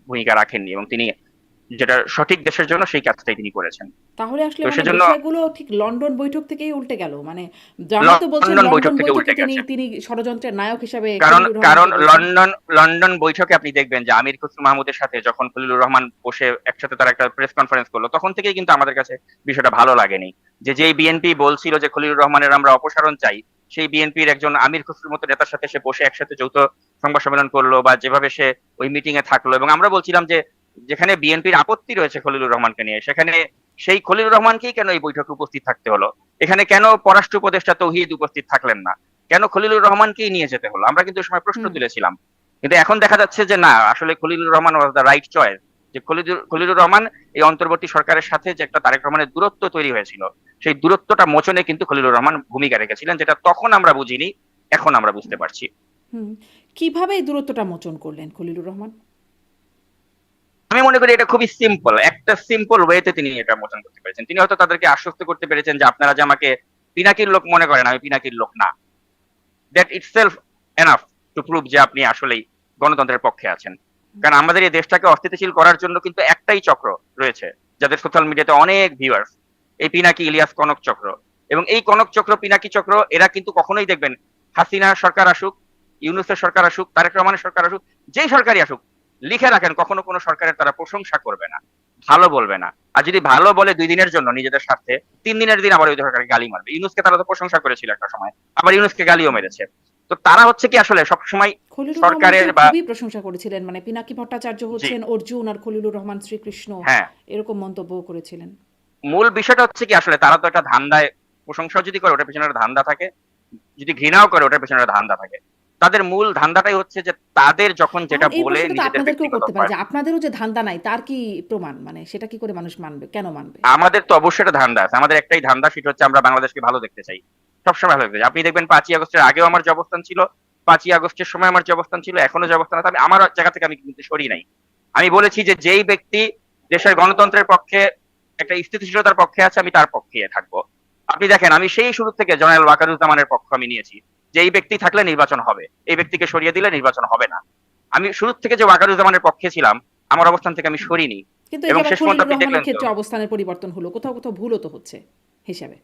ভূমিকা রাখেননি এবং তিনি যেটা সঠিক দেশের জন্য সেই কাজটাই তিনি করেছেন। তাহলে আসলে তো মানে সেজন্য বিষয়গুলো ঠিক লন্ডন বৈঠক থেকেই উল্টে গেল, মানে জামাই তো বলছেন লন্ডন বৈঠক লন্ডন থেকে বৈঠকে উল্টে তিনি গেছে। তিনি ষড়যন্ত্রের নায়ক হিসাবে কারণ খলিলুর কারণ রহমানকে বলছেন। লন্ডন বৈঠকে আপনি দেখবেন যে আমির খসরু মাহমুদের সাথে যখন খলিলুর রহমান বসে একসাথে তারা একটা প্রেস কনফারেন্স করলো, তখন থেকেই কিন্তু আমাদের কাছে বিষয়টা ভালো লাগেনি। যে যেই বিএনপি বলছিল যে খলিলুর রহমানের আমরা অপসারণ চাই, সেই বিএনপির একজন আমির খসরুর মতো নেতার সাথে সে বসে একসাথে যৌথ সংবাদ সম্মেলন করলো বা যেভাবে সে ওই মিটিং এ থাকলো, এবং আমরা বলছিলাম যে যেখানে বিএনপির আপত্তি রয়েছে খলিলুর রহমানকে নিয়ে, সেখানে সেই খলিলুর রহমানকেই কেন এই বৈঠকে উপস্থিত থাকতে হলো? এখানে কেন পররাষ্ট্র উপদেষ্টা তৌহিদ উপস্থিত থাকলেন না? কেন খলিলুর রহমানকেই নিয়ে যেতে হলো? আমরা কিন্তু ওই সময় প্রশ্ন হুম। তুলেছিলাম। কিন্তু এখন দেখা যাচ্ছে যে না, আসলে Khalilur Rahman was the right choice. যে খলিলুর রহমান এই অন্তর্বর্তী সরকারের সাথে যে একটা তারেক রহমানের দূরত্ব তৈরি হয়েছিল, সেই দূরত্বটা মোচনে কিন্তু খলিলুর রহমান ভূমিকা রেখেছিলেন, যেটা তখন আমরা বুঝিনি, এখন আমরা বুঝতে পারছি। হুম। কিভাবে এই দূরত্বটা মোচন করলেন খলিলুর রহমান? আমি মনে করি এটা খুবই সিম্পল, একটা সিম্পল ওয়েতে তিনি এটা মোচন করতে পেরেছেন। তিনি হয়তো তাদেরকে আশ্বস্ত করতে পেরেছেন যে আপনারা যে আমাকে পিনাকির লোক মনে করেন, আমি পিনাকির লোক না। That itself enough to prove যে আপনি আসলেই গণতন্ত্রের পক্ষে আছেন। কারণ আমাদের এই দেশটাকে অস্থিতিশীল করার জন্য কিন্তু একটাই চক্র রয়েছে, যাদের সোশ্যাল মিডিয়াতে অনেক ভিউয়ার্স, এই পিনাকি ইলিয়াস কনক চক্র। এবং এই কনক চক্র, পিনাকি চক্র, এরা কিন্তু কখনোই দেখবেন হাসিনা সরকার আসুক, ইউনূসের সরকার আসুক, তারেক রহমানের সরকার আসুক, যেই সরকারই আসুক, লিখে রাখেন কখনো কোনো সরকারের তারা প্রশংসা করবে না, ভালো বলবে না। আর যদি ভালো বলে 2 দিনের জন্য নিজেদের স্বার্থে, 3 দিনের দিন আবার ওই সরকারকে গালি মারবে। ইউনূসকে তারা তো প্রশংসা করেছিল একটা সময়, আবার ইউনূসকে গালিও মেরেছে। তো তারা হচ্ছে কি আসলে সবসময় খলিলুর রহমানকে সরকারের বা খুবই প্রশংসা করেছিলেন, মানে পিনাকি ভট্টাচার্য জি, হচ্ছেন অর্জুন আর খলিলুর রহমান শ্রীকৃষ্ণ, হ্যাঁ, এরকম মন্তব্য করেছিলেন। মূল বিষয়টা হচ্ছে কি আসলে তারা তো একটা ধান্দায়, প্রশংসা যদি করে ওটার পেছনে একটা ধান্দা থাকে, যদি ঘৃণাও করে ওটার পেছনে একটা ধান্দা থাকে। তাদের মূল ধান্দাটাই হচ্ছে যে তাদের যখন যেটা তাহলে এই বলে প্রশ্নটা তো নিজেদের আপনাদেরকেও ব্যক্তিগত করতে পারে যে আপনাদেরও যে ধান্দা নাই তার কি প্রমাণ, মানে সেটা কি করে মানুষ মানবে, কেন মানবে? আমাদের তো অবশ্যই একটা ধান্দা আছে। আমাদের একটাই ধান্দা, সেটা হচ্ছে আমরা বাংলাদেশকে ভালো দেখতে চাই, সবসময় ভালো দেখতে চাই। আপনি দেখবেন 5ই আগস্টের আগেও আমার যে অবস্থান ছিল, 5ই আগস্টের সময় আমার যে অবস্থান ছিল, এখনো যে অবস্থান আছে, আমি আমার জায়গা থেকে আমি কিন্তু সরি নাই। আমি বলেছি যে যেই ব্যক্তি দেশের গণতন্ত্রের পক্ষে, একটা স্থিতিশীলতার পক্ষে আছে, আমি তার পক্ষে থাকবো। আপনি দেখেন আমি সেই শুরু থেকে জেনারেল ওয়াকারুজ্জামানের পক্ষ আমি নিয়েছি, যে এই ব্যক্তি থাকলে নির্বাচন হবে, এই ব্যক্তিকে সরিয়ে দিলে নির্বাচন হবে না। আমি শুরু থেকে যে ওয়াকারুজ্জামানের পক্ষে ছিলাম, আমার অবস্থান থেকে আমি সরিনি। কিন্তু এই যে এবং আবার শেষ পর্যন্ত খলিলুর আপনি রহমানের দেখলেন তো, ক্ষেত্রে অবস্থানের পরিবর্তন হলো, কোথাও কোথাও ভুলও তো হচ্ছে হিসাবে।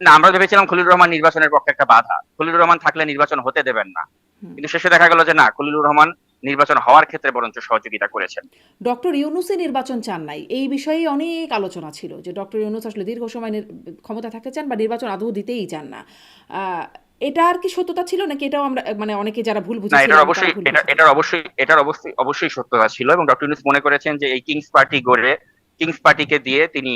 না আমরা ভেবেছিলাম খলিলুর রহমান নির্বাচনের পক্ষে একটা বাধা, খলিলুর রহমান থাকলে নির্বাচন হতে দেবেন না। হুম। কিন্তু শেষে দেখা গেল যে না, খলিলুর রহমান নির্বাচন হওয়ার ক্ষেত্রে বরঞ্চ সহযোগিতা করেছেন। ডক্টর ইউনূসই নির্বাচন চান নাই, এই বিষয়ে অনেক আলোচনা ছিল যে ডক্টর ইউনূস আসলে দীর্ঘ সময় ক্ষমতা থাকতে চান বা নির্বাচন আদৌ দিতেই চান না। আহ, এটা আর কি সত্যতা ছিল নাকি এটাও আমরা মানে অনেকে যারা ভুল না, এটার বুঝেছিলাম তারা অবশ্যই ভুল এটা বুঝেছেন? অবশ্যই সত্যতা ছিল, এবং ডক্টর ইউনূস মনে করেছেন যে এই কিংস পার্টি গড়ে, কিংস পার্টিকে দিয়ে তিনি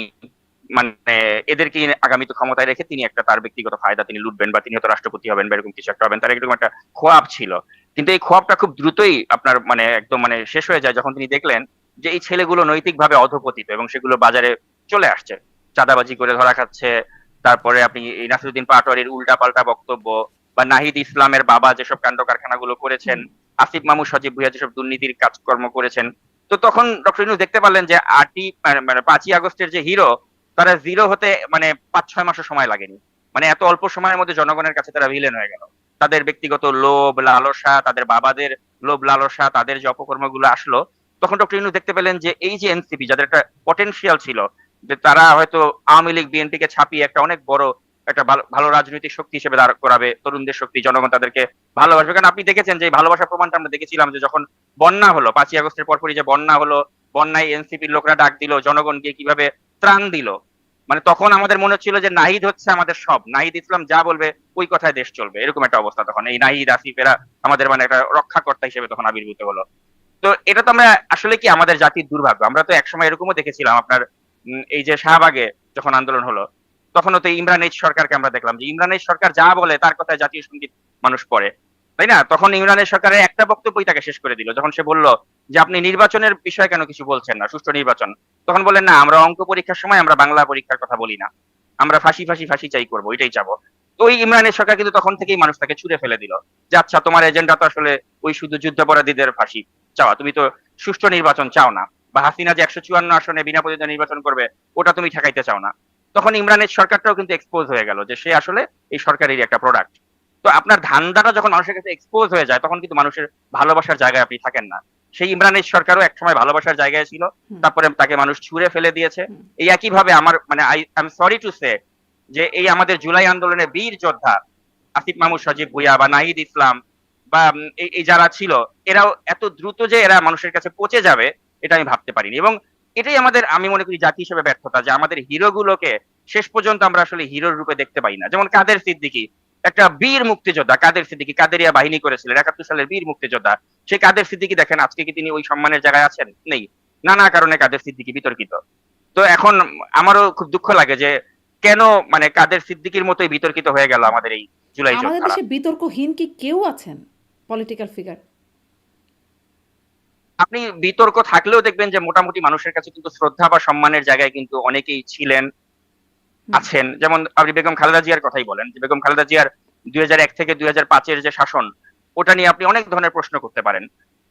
মানে এদেরকে আগামীতে ক্ষমতায় রেখে তিনি একটা তার ব্যক্তিগত ফায়দা তিনি লুটবেন বা তিনি হয়তো রাষ্ট্রপতি হবেন বা এরকম কিছু একটা হবেন, তার এরকম একটা খোয়াব ছিল। কিন্তু এই খোয়াবটা খুব দ্রুতই আপনার মানে একদম মানে শেষ হয়ে যায় যখন তিনি দেখলেন যে এই ছেলেগুলো নৈতিকভাবে অধপতিত এবং সেগুলো বাজারে চলে আসছে, চাঁদাবাজি করে ধরা খাচ্ছে। তারপরে আপনি এই নাসিরুদ্দিন পাটোয়ারির উল্টা পাল্টা বক্তব্য বা নাহিদ ইসলামের বাবা যেসব কাণ্ড কারখানাগুলো করেছেন, হুম। আসিফ মাহমুদ সজীব ভুঁইয়া যেসব দুর্নীতির কাজকর্ম করেছেন। তো তখন ডক্টর ইউনূস দেখতে পারলেন যে 5ই আগস্টের যে হিরো, তারা জিরো হতে মানে 5-6 মাসও সময় লাগেনি। মানে এত অল্প সময়ের মধ্যে জনগণের কাছে তারা ভিলেন হয়ে গেল। তাদের ব্যক্তিগত লোভ লালসা, তাদের বাবাদের লোভ লালসা, তাদের যে অপকর্মগুলো আসলো, তখন ডক্টর ইউনূস দেখতে পেলেন যে এই যে এনসিপি যাদের একটা পটেনশিয়াল ছিল, যে তারা হয়তো আওয়ামী লীগ বিএনপি কে ছাপিয়ে একটা অনেক বড় একটা ভালো ভালো রাজনৈতিক শক্তি হিসেবে দাঁড় করাবে, তরুণদের শক্তি, জনগণ তাদেরকে ভালোবাসবে। কারণ আপনি দেখেছেন যে এই ভালোবাসার প্রমাণটা আমরা দেখেছিলাম যে যখন বন্যা হলো, 5ই আগস্টের পরপরই যে বন্যা হলো, বন্যায় এনসিপির লোকরা ডাক দিল, জনগণ গিয়ে কিভাবে ত্রাণ দিল। মানে তখন আমাদের মনে হচ্ছিল যে নাহিদ হচ্ছে আমাদের সব, নাহিদ ইসলাম যা বলবে ওই কথায় দেশ চলবে, এরকম একটা অবস্থা তখন। এই নাহিদ আসিফ এরা আমাদের মানে একটা রক্ষাকর্তা হিসেবে তখন আবির্ভূত হলো। তো এটা তো আমরা আসলে কি আমাদের জাতির দুর্ভাগ্য। আমরা তো একসময় এরকমও দেখেছিলাম আপনার এই যে শাহবাগে যখন আন্দোলন হলো, তখনও তো ইমরান এইচ সরকারকে আমরা দেখলাম যে ইমরান এইচ সরকার যা বলে তার কথায় জাতীয় সঙ্গীত মানুষ পড়ে, তাই না? তখন ইমরানের সরকারের একটা বক্তব্যই তাকে শেষ করে দিল যখন সে বলল যে আপনি নির্বাচনের বিষয়ে কেন কিছু বলছেন না, সুষ্ঠু নির্বাচন। তখন বললেন না, আমরা অঙ্ক পরীক্ষার সময় আমরা বাংলা পরীক্ষার কথা বলি না, আমরা ফাঁসি ফাঁসি ফাঁসি চাই করবো, এটাই চাবো। তো ওই ইমরানের সরকার কিন্তু তখন থেকেই মানুষ তাকে ছুড়ে ফেলে দিল যে আচ্ছা তোমার এজেন্ডা তো আসলে ওই শুধু যুদ্ধাপরাধীদের ফাঁসি চাওয়া, তুমি তো সুষ্ঠু নির্বাচন চাও না, বা হাসিনা যে 154 আসনে বিনা প্রতিদ্বন্দ্বিতায় নির্বাচন করবে ওটা তুমি ঠেকাইতে চাও না। তখন ইমরানের সরকারটাও কিন্তু এক্সপোজ হয়ে গেল যে সে আসলে এই সরকারেরই একটা প্রোডাক্ট। তো আপনার ধান্দাটা যখন মানুষের কাছে এক্সপোজ হয়ে যায় তখন কিন্তু মানুষের ভালোবাসার জায়গায় আপনি থাকেন না। সেই ইমরানের সরকারও একসময় ভালোবাসার জায়গায় ছিল, হুম। তারপরে তাকে মানুষ ছুঁড়ে ফেলে দিয়েছে। হুম। এই একইভাবে আমার মানে I am sorry to say যে এই আমাদের জুলাই আন্দোলনের বীর যোদ্ধা আসিফ মাহমুদ সজীব ভুঁইয়া বা নাহিদ ইসলাম বা এই যারা ছিল, এরাও এত দ্রুত যে এরা মানুষের কাছে পচে যাবে এটা আমি ভাবতে পারিনি। এবং এটাই আমাদের আমি মনে করি জাতি হিসেবে ব্যর্থতা, যে আমাদের হিরো গুলোকে শেষ পর্যন্ত আমরা আসলে হিরোর রূপে দেখতে পাই না। যেমন কাদের সিদ্দিকী, একটা বীর মুক্তিযোদ্ধা কাদের সিদ্দিকী, কাদেরিয়া বাহিনী করেছিলেন 71 সালের বীর মুক্তিযোদ্ধা। সেই কাদের সিদ্দিকী দেখেন আজকে কি তিনি ওই সম্মানের জায়গায় আছেন? নেই। নানা কারণে কাদের সিদ্দিকী বিতর্কিত। তো এখন আমারও খুব দুঃখ লাগে যে কেন মানে কাদের সিদ্দিকীর মতোই বিতর্কিত হয়ে গেল আমাদের এই জুলাই আমাদের যোদ্ধারা। দেশে বিতর্কহীন কি কেউ আছেন পলিটিক্যাল ফিগার? আপনি বিতর্ক থাকলেও দেখবেন যে মোটামুটি মানুষের কাছে কিন্তু শ্রদ্ধা বা সম্মানের জায়গায় কিন্তু অনেকেই ছিলেন, হুম। আছেন। যেমন আপনি বেগম খালেদা জিয়ার কথাই বলেন, যে বেগম খালেদা জিয়ার 2001 থেকে 2005-এর যে শাসন, ওটা নিয়ে আপনি অনেক ধরনের প্রশ্ন করতে পারেন।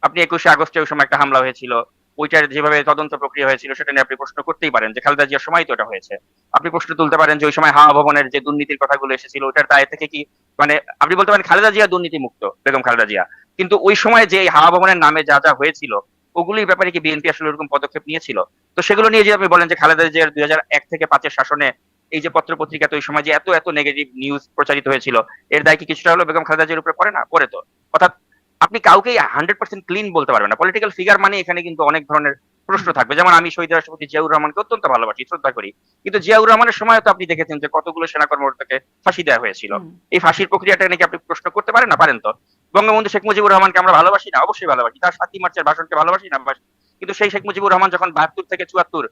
আপনি 21শে আগস্টে ওই সময় একটা হামলা হয়েছিল, ওইটার যেভাবে তদন্ত প্রক্রিয়া হয়েছিল সেটা নিয়ে আপনি প্রশ্ন করতেই পারেন যে খালেদা জিয়ার সময় তো এটা হয়েছে। আপনি প্রশ্ন তুলতে পারেন যে ওই সময় হাওয়া ভবনের যে দুর্নীতির কথাগুলো এসেছিল ওটার দায় থেকে কি মানে আপনি বলতে পারেন খালেদা জিয়া দুর্নীতি মুক্ত, বেগম খালেদা জিয়া। কিন্তু ওই সময় যে এই হাওয়া ভবনের নামে যা যা হয়েছিল ওগুলির ব্যাপারে কি বিএনপি আসলে ওরকম পদক্ষেপ নিয়েছিল? তো সেগুলো নিয়ে যে আপনি বলেন যে খালেদা জিয়ার 2001 থেকে 5-এর শাসনে এই যে পত্র পত্রিকাতে ওই সময় যে এত এত নেগেটিভ নিউজ প্রচারিত হয়েছিল, এর দায় কি কিছুটা হলো বেগম খালেদা জিয়ার উপরে পড়ে না? পড়ে তো। অর্থাৎ আপনি কাউকেই 100% ক্লিন বলতে পারবেন না। পলিটিক্যাল ফিগার মানে এখানে কিন্তু অনেক ধরনের প্রশ্ন হুম। থাকবে। যেমন আমি শহীদ রাষ্ট্রপতি জিয়াউর রহমানকে অত্যন্ত ভালোবাসি, শ্রদ্ধা করি। কিন্তু জিয়াউর রহমানের সময় তো আপনি দেখেছেন যে কতগুলো সেনা কর্মকর্তাকে ফাঁসি দেওয়া হয়েছিল। হুম। এই ফাঁসির প্রক্রিয়াটা নাকি আপনি প্রশ্ন করতে পারেন না? পারেন তো। বঙ্গবন্ধু শেখ মুজিবুর রহমানকে আমরা ভালোবাসি না? অবশ্যই ভালোবাসি। তার 7ই মার্চের ভাষণকে ভালোবাসি না? বাসি। কিন্তু সেই শেখ মুজিবুর রহমান যখন 72 থেকে 74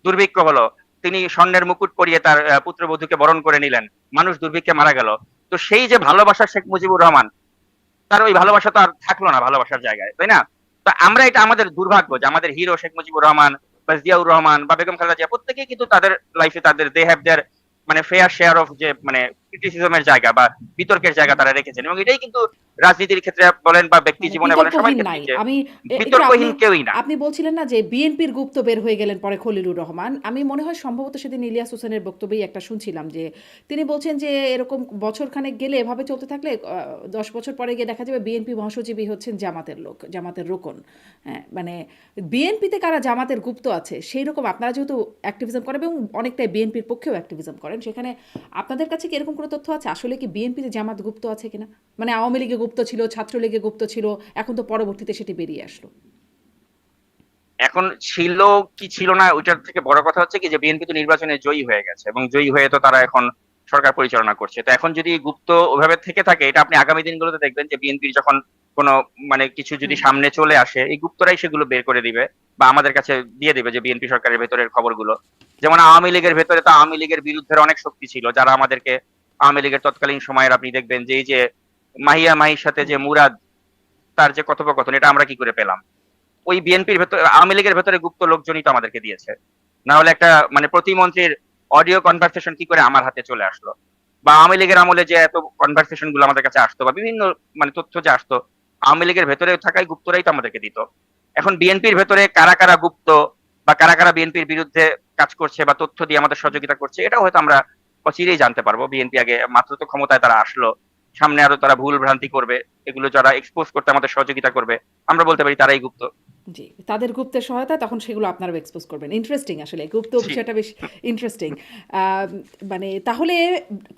দুর্ভিক্ষ হলো, তিনি স্বর্ণের মুকুট পরিয়ে তার পুত্রবধূকে বরণ করে নিলেন। মানুষ দুর্ভিক্ষে মারা গেল। তো সেই যে ভালোবাসা শেখ মুজিবুর রহমান, তার ওই ভালোবাসা তো আর থাকলো না ভালোবাসার জায়গায়, তাই না? তো আমরা এটা আমাদের দুর্ভাগ্য যে আমাদের হিরো শেখ মুজিবুর রহমান বা জিয়াউর রহমান বা বেগম খালেদা জিয়া প্রত্যেকেই কিন্তু তাদের লাইফে তাদের দে হ্যাভ দেয়ার মানে ফেয়ার শেয়ার অফ যে মানে ক্রিটিসিজমের জায়গা বা বিতর্কের জায়গা তারা রেখেছেন, এবং এটাই কিন্তু রাজনীতির ক্ষেত্রে বলেন বা ব্যক্তি মানে জীবনে বলেন সবার বিতর্কহীন নাই। ক্ষেত্রেই যে আমি একটু বিতর্কহীন কেউই না। আপনি বলছিলেন না যে বিএনপির গুপ্ত বের হয়ে গেলেন পরে খলিলুর রহমান। আমি মনে হয় সম্ভবত সেদিন ইলিয়াস হোসেনের বক্তব্যেই একটা শুনছিলাম যে তিনি বলছেন যে এরকম বছরখানেক গেলে এভাবে চলতে থাকলে 10 বছর পরে গিয়ে দেখা যাবে বিএনপি মহাসচিবই হচ্ছেন জামাতের লোক, জামাতের রোকন। হ্যাঁ, মানে বিএনপিতে কারা জামাতের গুপ্ত আছে সেই রকম আপনারা যেহেতু অ্যাক্টিভিজম করেন এবং অনেকটাই বিএনপির পক্ষেও অ্যাক্টিভিজম করেন, সেখানে আপনাদের কাছে কি এরকম কোনো তথ্য আছে আসলে কি বিএনপিতে জামাত গুপ্ত আছে কিনা? মানে আওয়ামী লীগে গুপ্ত ছিল, ছাত্রলীগে গুপ্ত ছিল, এখন তো পরবর্তীতে সেটি বেরিয়ে আসলো। এখন ছিল কি ছিল না ওইটার থেকে বড় কথা হচ্ছে কি যে বিএনপি তো নির্বাচনে জয়ী হয়ে গেছে এবং জয়ী হয়ে তো তারা এখন সরকার পরিচালনা করছে। তো এখন যদি গুপ্ত ওইভাবে থেকে থাকে, এটা আপনি আগামী দিনগুলোতে দেখবেন যে বিএনপির যখন কোনো মানে কিছু যদি সামনে চলে আসে, এই গুপ্তরাই সেগুলো বের করে দিবে বা আমাদের কাছে দিয়ে দিবে যে বিএনপি সরকারের ভেতরের খবরগুলো। যেমন আওয়ামী লীগের ভেতরে তো আওয়ামী লীগের বিরুদ্ধে অনেক শক্তি ছিল, যারা আমাদেরকে আওয়ামী লীগের তৎকালীন সময়ের আপনি দেখবেন যে এই যে মাহির সাথে যে মুরাদ, তার যে কথোপকথন, এটা আমরা কি করে পেলাম? ওই বিএনপির ভেতরে, আওয়ামী লীগের ভেতরে গুপ্ত লোকজনই তো আমাদেরকে দিয়েছে। না হলে একটা মানে প্রতিমন্ত্রীর অডিও কনভারসেশন কি করে আমার হাতে চলে আসলো? বা আওয়ামী লীগের আমলে যে এত কনভারসেশন গুলো আমাদের কাছে আসতো বা বিভিন্ন মানে তথ্য যে আসতো, আওয়ামী লীগের ভেতরে থাকাই গুপ্তরাই তো আমাদেরকে দিত। এখন বিএনপির ভেতরে কারা কারা গুপ্ত বা কারা কারা বিএনপির বিরুদ্ধে কাজ করছে বা তথ্য দিয়ে আমাদের সহযোগিতা করছে, এটাও হয়তো আমরা অচিরেই জানতে পারবো। বিএনপি আগে মাত্র তো ক্ষমতায় তারা আসলো, সামনে আরো তারা ভুল ভ্রান্তি করবে, এগুলো যারা এক্সপোজ করতে আমাদের সহযোগিতা করবে, আমরা বলতে পারি তারাই গুপ্ত। জি, তাদের গুপ্তের সহায়তায় তখন সেগুলো আপনারাও এক্সপোজ করবেন। ইন্টারেস্টিং আসলে গুপ্ত জি। বিষয়টা বেশ ইন্টারেস্টিং। মানে তাহলে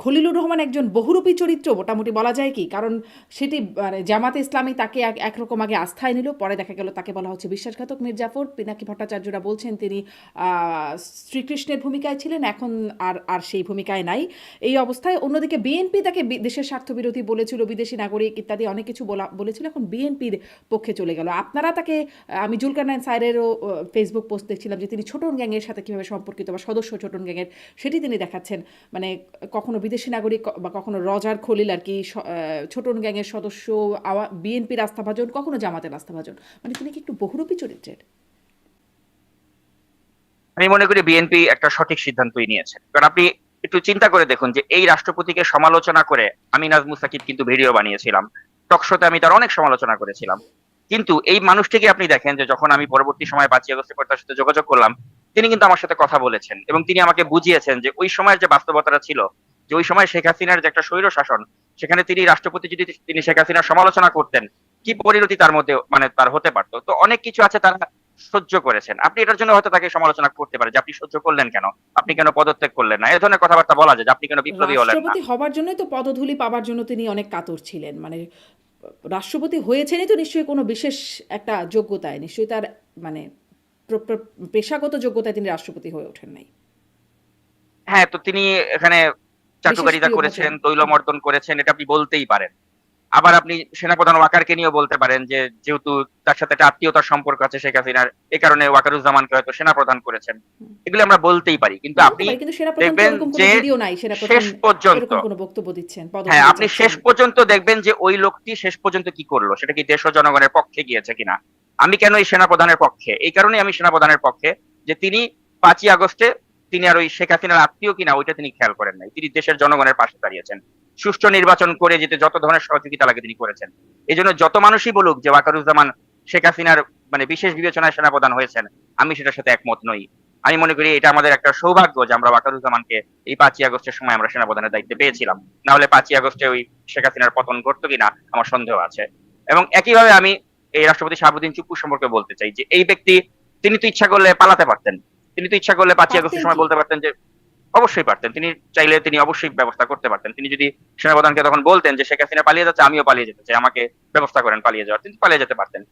খলিলুর রহমান একজন বহুরূপী চরিত্র মোটামুটি বলা যায় কি? কারণ সেটি মানে জামাতে ইসলামী তাকে একরকম আগে আস্থায় নিল, পরে দেখা গেল তাকে বলা হচ্ছে বিশ্বাসঘাতক মির্জাফর। পিনাকি ভট্টাচার্যরা বলছেন তিনি শ্রীকৃষ্ণের ভূমিকায় ছিলেন, এখন আর আর সেই ভূমিকায় নাই। এই অবস্থায় অন্যদিকে বিএনপি তাকে দেশের স্বার্থবিরোধী বলেছিল, বিদেশি নাগরিক ইত্যাদি অনেক কিছু বলেছিল, এখন বিএনপির পক্ষে চলে গেল। আপনারা তাকে আমি জুলকারনাইন সাইরেরও ফেসবুক পোস্ট দেখছিলাম যে তিনি ছোটন গ্যাংয়ের সাথে কীভাবে সম্পর্কিত বা সদস্য ছোটন গ্যাংয়ের, সেটি তিনি দেখাচ্ছেন। মানে কখনো বিদেশি নাগরিক বা কখনো রজার খলিল আর কি ছোটন গ্যাংয়ের সদস্য, বিএনপির আস্থাভাজন, কখনো জামাতের আস্থাভাজন। মানে তিনি কি একটু বহুরূপী চরিত্রের? আমি মনে করি বিএনপি একটা সঠিক সিদ্ধান্তই নিয়েছে, কারণ আপনি একটু চিন্তা করে দেখুন যে এই রাষ্ট্রপতিকে সমালোচনা করে আমি নাজমুস সাকিব কিন্তু ভিডিও বানিয়েছিলাম, টকশোতে আমি তার অনেক সমালোচনা করেছিলাম। কিন্তু এই মানুষটিকে আপনি দেখেন যে যখন আমি পরবর্তী সময় 5ই আগস্টের পর তার সাথে যোগাযোগ করলাম, তিনি কিন্তু আমার সাথে কথা বলেছেন এবং তিনি আমাকে বুঝিয়েছেন যে ওই সময়ের যে বাস্তবতাটা ছিল, যে ওই সময় শেখ হাসিনার যে একটা স্বৈর শাসন, সেখানে তিনি রাষ্ট্রপতি যদি তিনি শেখ হাসিনার সমালোচনা করতেন, কি পরিণতি তার মধ্যে মানে তার হতে পারতো। তো অনেক কিছু আছে তারা সহ্য করেছেন। আপনি এটার জন্য হয়তো তাকে সমালোচনা করতে পারেন যে আপনি সহ্য করলেন কেন, আপনি কেন পদত্যাগ করলেন না, এই ধরনের কথাবার্তা বলা যায় যে আপনি কেন বিপ্লবী হলেন না। রাষ্ট্রপতি হবার জন্যই তো পদধূলি পাবার জন্য তিনি অনেক কাতর ছিলেন। মানে রাষ্ট্রপতি হয়েছেনই তো নিশ্চয়ই কোনো বিশেষ একটা যোগ্যতায়, নিশ্চয়ই তার মানে পেশাগত যোগ্যতায় তিনি রাষ্ট্রপতি হয়ে ওঠেন নাই। হ্যাঁ, তো তিনি এখানে বিশেষ চাটুকারিতা প্রিয় করেছেন, ভাজন। তৈলমর্দন করেছেন, এটা আপনি বলতেই পারেন। আবার আপনি সেনাপ্রধান ওয়াকারকে নিয়েও বলতে পারেন যে যেহেতু তার সাথে একটা আত্মীয়তার সম্পর্ক আছে শেখ হাসিনার, এ কারণে ওয়াকারুজ্জামানকে হয়তো সেনাপ্রধান করেছেন। এগুলো আমরা বলতেই পারি, কিন্তু বলতে আপনি পারি, কিন্তু সেনাপ্রধান তো দেখবেন ওরকম কোনো যে ভিডিও নাই, সেনাপ্রধান শেষ পর্যন্ত, এরকম কোনো বক্তব্য দিচ্ছেন, হ্যাঁ পদধূলি আপনি চাচ্ছেন। শেষ পর্যন্ত দেখবেন যে ওই লোকটি শেষ পর্যন্ত কি করলো, সেটা কি দেশ ও জনগণের পক্ষে গিয়েছে কিনা। আমি কেন এই সেনাপ্রধানের পক্ষে, এই কারণেই আমি সেনাপ্রধানের পক্ষে যে তিনি 5ই আগস্টে তিনি আর ওই শেখ হাসিনার আত্মীয় কিনা ওইটা তিনি খেয়াল করেন নাই, তিনি দেশের জনগণের পাশে দাঁড়িয়েছেন। সুষ্ঠু নির্বাচন করে যেতে যত ধরনের সহযোগিতা লাগে তিনি করেছেন। এই জন্য যত মানুষই বলুক যে ওয়াকারুজ্জামান শেখ হাসিনার মানে বিশেষ বিবেচনায় সেনাপ্রধান হয়েছেন, আমি সেটার সাথে একমত নই। আমি মনে করি এটা আমাদের একটা সৌভাগ্য যে আমরা ওয়াকারুজ্জামানকে এই 5ই আগস্টের সময় আমরা সেনাপ্রধানের দায়িত্বে পেয়েছিলাম। না হলে 5ই আগস্টে ওই শেখ হাসিনার পতন ঘটতো কিনা আমার সন্দেহ আছে। এবং একইভাবে আমি এই রাষ্ট্রপতি শাহাবুদ্দিন চুপ্পু সম্পর্কে বলতে চাই যে এই ব্যক্তি, তিনি তো ইচ্ছা করলে পালাতে পারতেন, তিনি তো ইচ্ছা করলে 5ই আগস্টের পারতেন সময় কি? বলতে পারতেন যে অবশ্যই পারতেন, তিনি চাইলে তিনি অবশ্যই ব্যবস্থা করতে পারতেন। তিনি যদি সেনাপ্রধানকে তখন বলতেন যে শেখ হাসিনা পালিয়ে যাচ্ছে, আমিও পালিয়ে যেতে চাই, আমাকে ব্যবস্থা করেন পালিয়ে যাওয়ার, তিনি পালিয়ে যেতে পারতেন।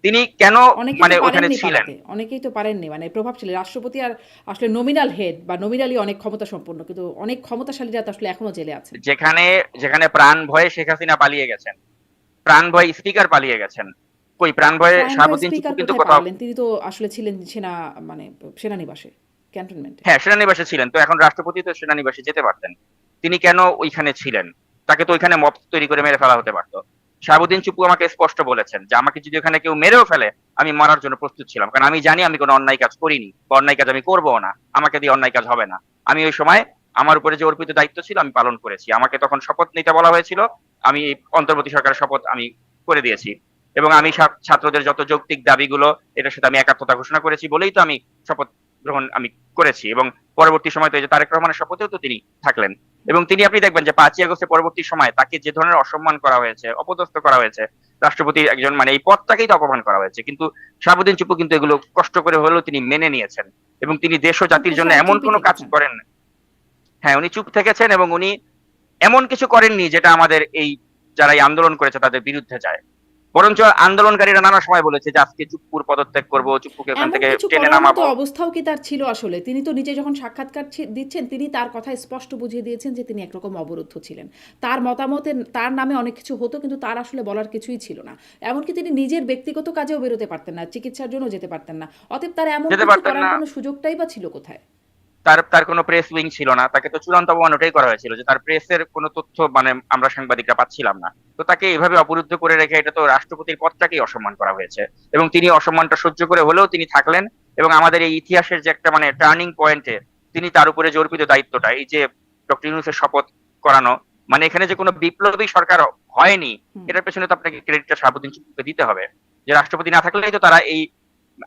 তিনি কেন অনেকেই মানে তো ওখানে পারেননি ছিলেন? পালাতে, অনেকেই তো পারেননি, মানে প্রভাবশালী রাষ্ট্রপতি আর আসলে নমিনাল হেড বা নমিনালি অনেক ক্ষমতা সম্পন্ন, কিন্তু অনেক ক্ষমতাশালীরা তো আসলে এখনো জেলে আছেন। যেখানে যেখানে প্রাণ ভয়ে শেখ হাসিনা পালিয়ে গেছেন, প্রাণ ভয়ে স্পিকার পালিয়ে গেছেন, কই প্রাণ ভয়ে প্রাণ ভয়ে শাহাবুদ্দিন চুপ্পু স্পিকার কিন্তু কোথায় কোথাও। পালালেন? তিনি তো আসলে ছিলেন মানে সেনানিবাসে, ক্যান্টনমেন্টে। হ্যাঁ, সেনানিবাসে ছিলেন, তো এখন রাষ্ট্রপতি তো সেনানিবাসে যেতে পারতেন, তিনি কেন ওইখানে ছিলেন? তাকে তো ওইখানে মব তৈরি করে মেরে ফেলা হতে পারতো। শাহাবুদ্দিন চুপ্পু আমাকে স্পষ্ট বলেছেন যে আমাকে যদি ওখানে কেউ মেরেও ফেলে, আমি মারার জন্য প্রস্তুত ছিলাম, কারণ আমি জানি আমি কোনো অন্যায় কাজ করিনি বা অন্যায় কাজ আমি করবো না, আমাকে দিয়ে অন্যায় কাজ হবে না। আমি ওই সময় আমার উপরে যে অর্পিত দায়িত্ব ছিল আমি পালন করেছি, আমাকে তখন শপথ নিতে বলা হয়েছিল, আমি অন্তর্বর্তী সরকারের শপথ আমি করে দিয়েছি। এবং আমি ছাত্রদের যত যৌক্তিক দাবিগুলো, এটার সাথে আমি একাত্মতা ঘোষণা করেছি বলেই তো আমি শপথ গ্রহণ আমি করেছি। এবং পরবর্তী সময় তো এই যে তারেক রহমানের শপথেও তো তিনি থাকলেন। এবং তিনি আপনি দেখবেন যে 5ই আগস্টের পরবর্তী সময় তাকে যে ধরনের অসম্মান করা হয়েছে, অপদস্থ করা হয়েছে, রাষ্ট্রপতি একজন মানে এই পদটাকেই তো অপমান করা হয়েছে, কিন্তু শাহাবুদ্দিন চুপ্পু কিন্তু এগুলো কষ্ট করে হলেও তিনি মেনে নিয়েছেন এবং তিনি দেশ ও চুপ্পু জাতির জন্য সাহেব এমন চুপই কোনো কাজ থেকেছেন। করেন। হ্যাঁ, উনি চুপ থেকেছেন এবং উনি এমন কিছু করেননি যেটা আমাদের এই যারা এই আন্দোলন করেছে তাদের বিরুদ্ধে যায়। বরঞ্চ আন্দোলনকারীরা নানা সময় বলেছে যে আজকে চুপ্পুর পদত্যাগ করব, চুপ্পুকে ওখান এমন থেকে কিছু টেনে করার মতো নামাবো। অবস্থাও কি তার ছিল আসলে? তিনি তো নিজে যখন সাক্ষাৎকার দিচ্ছেন, তিনি তার কথায় স্পষ্ট বুঝিয়ে দিয়েছেন যে তিনি একরকম অবরুদ্ধ ছিলেন। তার মতামতে তার নামে অনেক কিছু হতো, কিন্তু তার আসলে বলার কিছুই ছিল না। এমনকি তিনি নিজের ব্যক্তিগত কাজেও বেরোতে পারতেন না, চিকিৎসার জন্য যেতে পারতেন না। অতএব তার এমন যেতে কিছু পারতেন করার না। কোনো সুযোগটাই বা ছিল কোথায়? তার তার কোনো প্রেস উইং ছিল না। তাকে তো চূড়ান্ত অপমান ওটাই করা হয়েছিল যে তার প্রেসের কোনো তথ্য মানে আমরা সাংবাদিকরা পাচ্ছিলাম না। তো তাকে এভাবে অবরুদ্ধ করে রেখে এটা তো রাষ্ট্রপতির পদটাকেই অসম্মান করা হয়েছে। এবং তিনি অসম্মানটা সহ্য করে হলেও তিনি থাকলেন এবং আমাদের এই ইতিহাসের যে একটা মানে টার্নিং পয়েন্টে তিনি তার উপরে যে অর্পিত দায়িত্বটা, এই যে ডক্টর ইউনূসের শপথ করানো, মানে এখানে যে কোনো বিপ্লবী সরকার হয়নি, হুম। এটার পেছনে তো আপনাকে ক্রেডিটটা শাহাবুদ্দিন চুপ্পুকে দিতে হবে। যে রাষ্ট্রপতি না থাকলেই তো তারা এই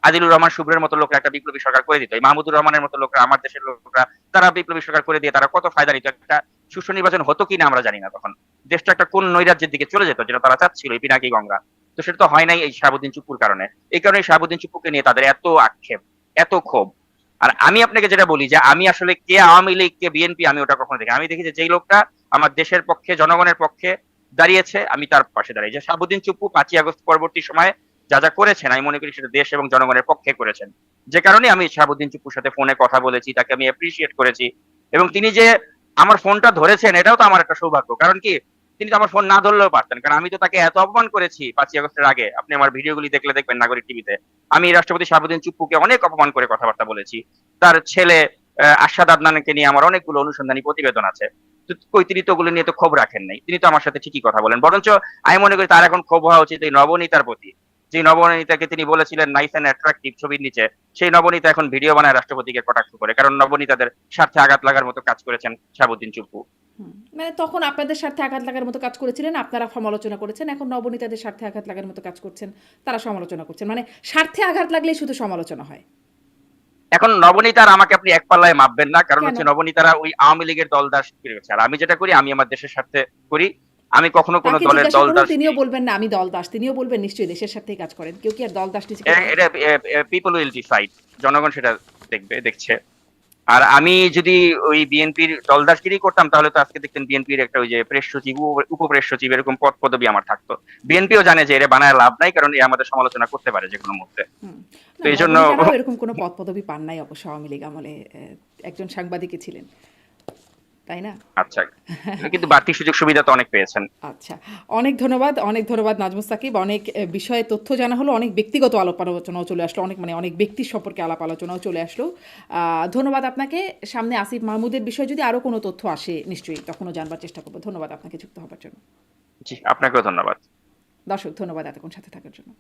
আদিলুর রহমান শুভ্রের মতো লোকরা একটা বিপ্লবী সরকার করে দিত, এই মাহমুদুর রহমানের মতো লোকরা, আমার দেশের লোকরা, তারা বিপ্লবী সরকার করে দিয়ে তারা কত ফায়দা নিত। একটা সুষ্ঠু নির্বাচন হতো কিনা আমরা জানি না তখন। দেশটা একটা কোন নৈরাজ্যের দিকে চলে যেত যেটা তারা চাচ্ছিল, এই পিনাকি গঙ্গা। তো সেটা তো হয় নাই এই শাহাবুদ্দিন চুপ্পুর কারণে। এই কারণে শাহাবুদ্দিন চুপ্পুকে নিয়ে তাদের এত আক্ষেপ, এত ক্ষোভ। আর আমি আপনাকে যেটা বলি যে আমি আসলে কে আওয়ামী লীগ কে বিএনপি আমি ওটা কখনো দেখি, আমি দেখি যে যেই লোকটা আমার দেশের পক্ষে জনগণের পক্ষে দাঁড়িয়েছে আমি তার পাশে দাঁড়াই। যে শাহাবুদ্দিন চুপ্পু 5ই আগস্ট পরবর্তী সময়ে যা যা করেছেন আমি মনে করি সেটা দেশ এবং জনগণের পক্ষে করেছেন। যে কারণে আমি শাহাবুদ্দিন চুপ্পুর সাথে ফোনে কথা বলেছি, তাকে আমি অ্যাপ্রিসিয়েট করেছি। এবং তিনি যে আমার ফোনটা ধরেছেন এটাও তো আমার একটা সৌভাগ্য। কারণ কি, তিনি তো আমার ফোন না ধরলেও পারতেন, কারণ আমি তো তাকে এত অপমান করেছি 5ই আগস্টের আগে। আপনি আমার ভিডিওগুলি দেখলে দেখবেন নাগরিক টিভিতে। আমি রাষ্ট্রপতি শাহাবুদ্দিন চুপ্পুকে অনেক অপমান করে কথাবার্তা বলেছি। তার ছেলে আরশাদ আদনানকে নিয়ে আমার অনেকগুলো অনুসন্ধানী প্রতিবেদন আছে। তো কই তিনি তো ওগুলো নিয়ে তো ক্ষোভ রাখেন নাই, তিনি তো আমার সাথে ঠিকই কথা বলেন। বরঞ্চ আমি মনে করি তার এখন ক্ষোভ হওয়া উচিত এই নবনীতার প্রতি, যে নবনীতাকে তিনি বলেছিলেন নাইস এন্ড অ্যাট্রাকটিভ ছবির নিচে, সেই নবনীতা এখন ভিডিও বানায় রাষ্ট্রপতিকে কটাক্ষ করে, কারণ নবনীতাদের স্বার্থে আঘাত লাগার মতো কাজ করেছেন শাহাবুদ্দিন চুপ্পু। হুম। মানে তখন আপনাদের স্বার্থে আঘাত লাগার মতো কাজ করেছিলেন, আপনারা সমালোচনা করেছেন। এখন নবনীতাদের স্বার্থে আঘাত লাগার মতো কাজ করছেন, তারা সমালোচনা করছেন। মানে স্বার্থে আঘাত লাগলেই শুধু সমালোচনা হয়। এখন নবনীতার আমাকে আপনি এক পাল্লায় মাপবেন না, কারণ কেন? হচ্ছে নবনীতারা ওই আওয়ামী লীগের দলদাস করেছে। আর আমি যেটা করি আমি আমার দেশের স্বার্থে করি। আমি কখনো কোনো তাকে দলের জিজ্ঞাসা করুন, দলদাস, তিনিও বলবেন না আমি দলদাস। তিনিও বলবেন নিশ্চয়ই দেশের স্বার্থেই কাজ করেন। কেউ কি আর দলদাস নিজেকে বলে? এটা পিপল উইল ডিসাইড, জনগণ সেটা দেখছে। আর আমি যদি ওই বিএনপির দলদাসগিরি করতাম তাহলে তো আজকে দেখতেন বিএনপির একটা ওই যে প্রেস সচিব, উপপ্রেস সচিব এরকম পদ পদবি আমার থাকতো। বিএনপিও জানে যে এরা বানায় লাভ নাই, কারণ এ আমাদের সমালোচনা করতে পারে যে কোনো মুহূর্তে। হুম। তো না, এই জন্য নবনীতারাও এরকম কোনো পদ-পদবি পান নাই অবশ্য আওয়ামী লীগ আমলে। একজন সাংবাদিকই ছিলেন। তাই না? আচ্ছা, কিন্তু বাড়তি সুযোগ সুবিধা তো অনেক পেয়েছেন। আচ্ছা। অনেক ধন্যবাদ নাজমুস সাকিব। অনেক বিষয়ে তথ্য জানা হলো, অনেক ব্যক্তিগত আলাপ আলোচনাও চলে আসলো। অনেক মানে অনেক ব্যক্তির সম্পর্কে আলাপ আলোচনাও চলে আসলো। ধন্যবাদ আপনাকে। সামনে আসিফ মাহমুদের বিষয়ে যদি আরো কোনো তথ্য আসে নিশ্চয়ই তখনও জানবার চেষ্টা করব। ধন্যবাদ আপনাকে যুক্ত হবার জন্য। জি, আপনাকেও ধন্যবাদ। দর্শক ধন্যবাদ এতক্ষণ সাথে থাকার জন্য।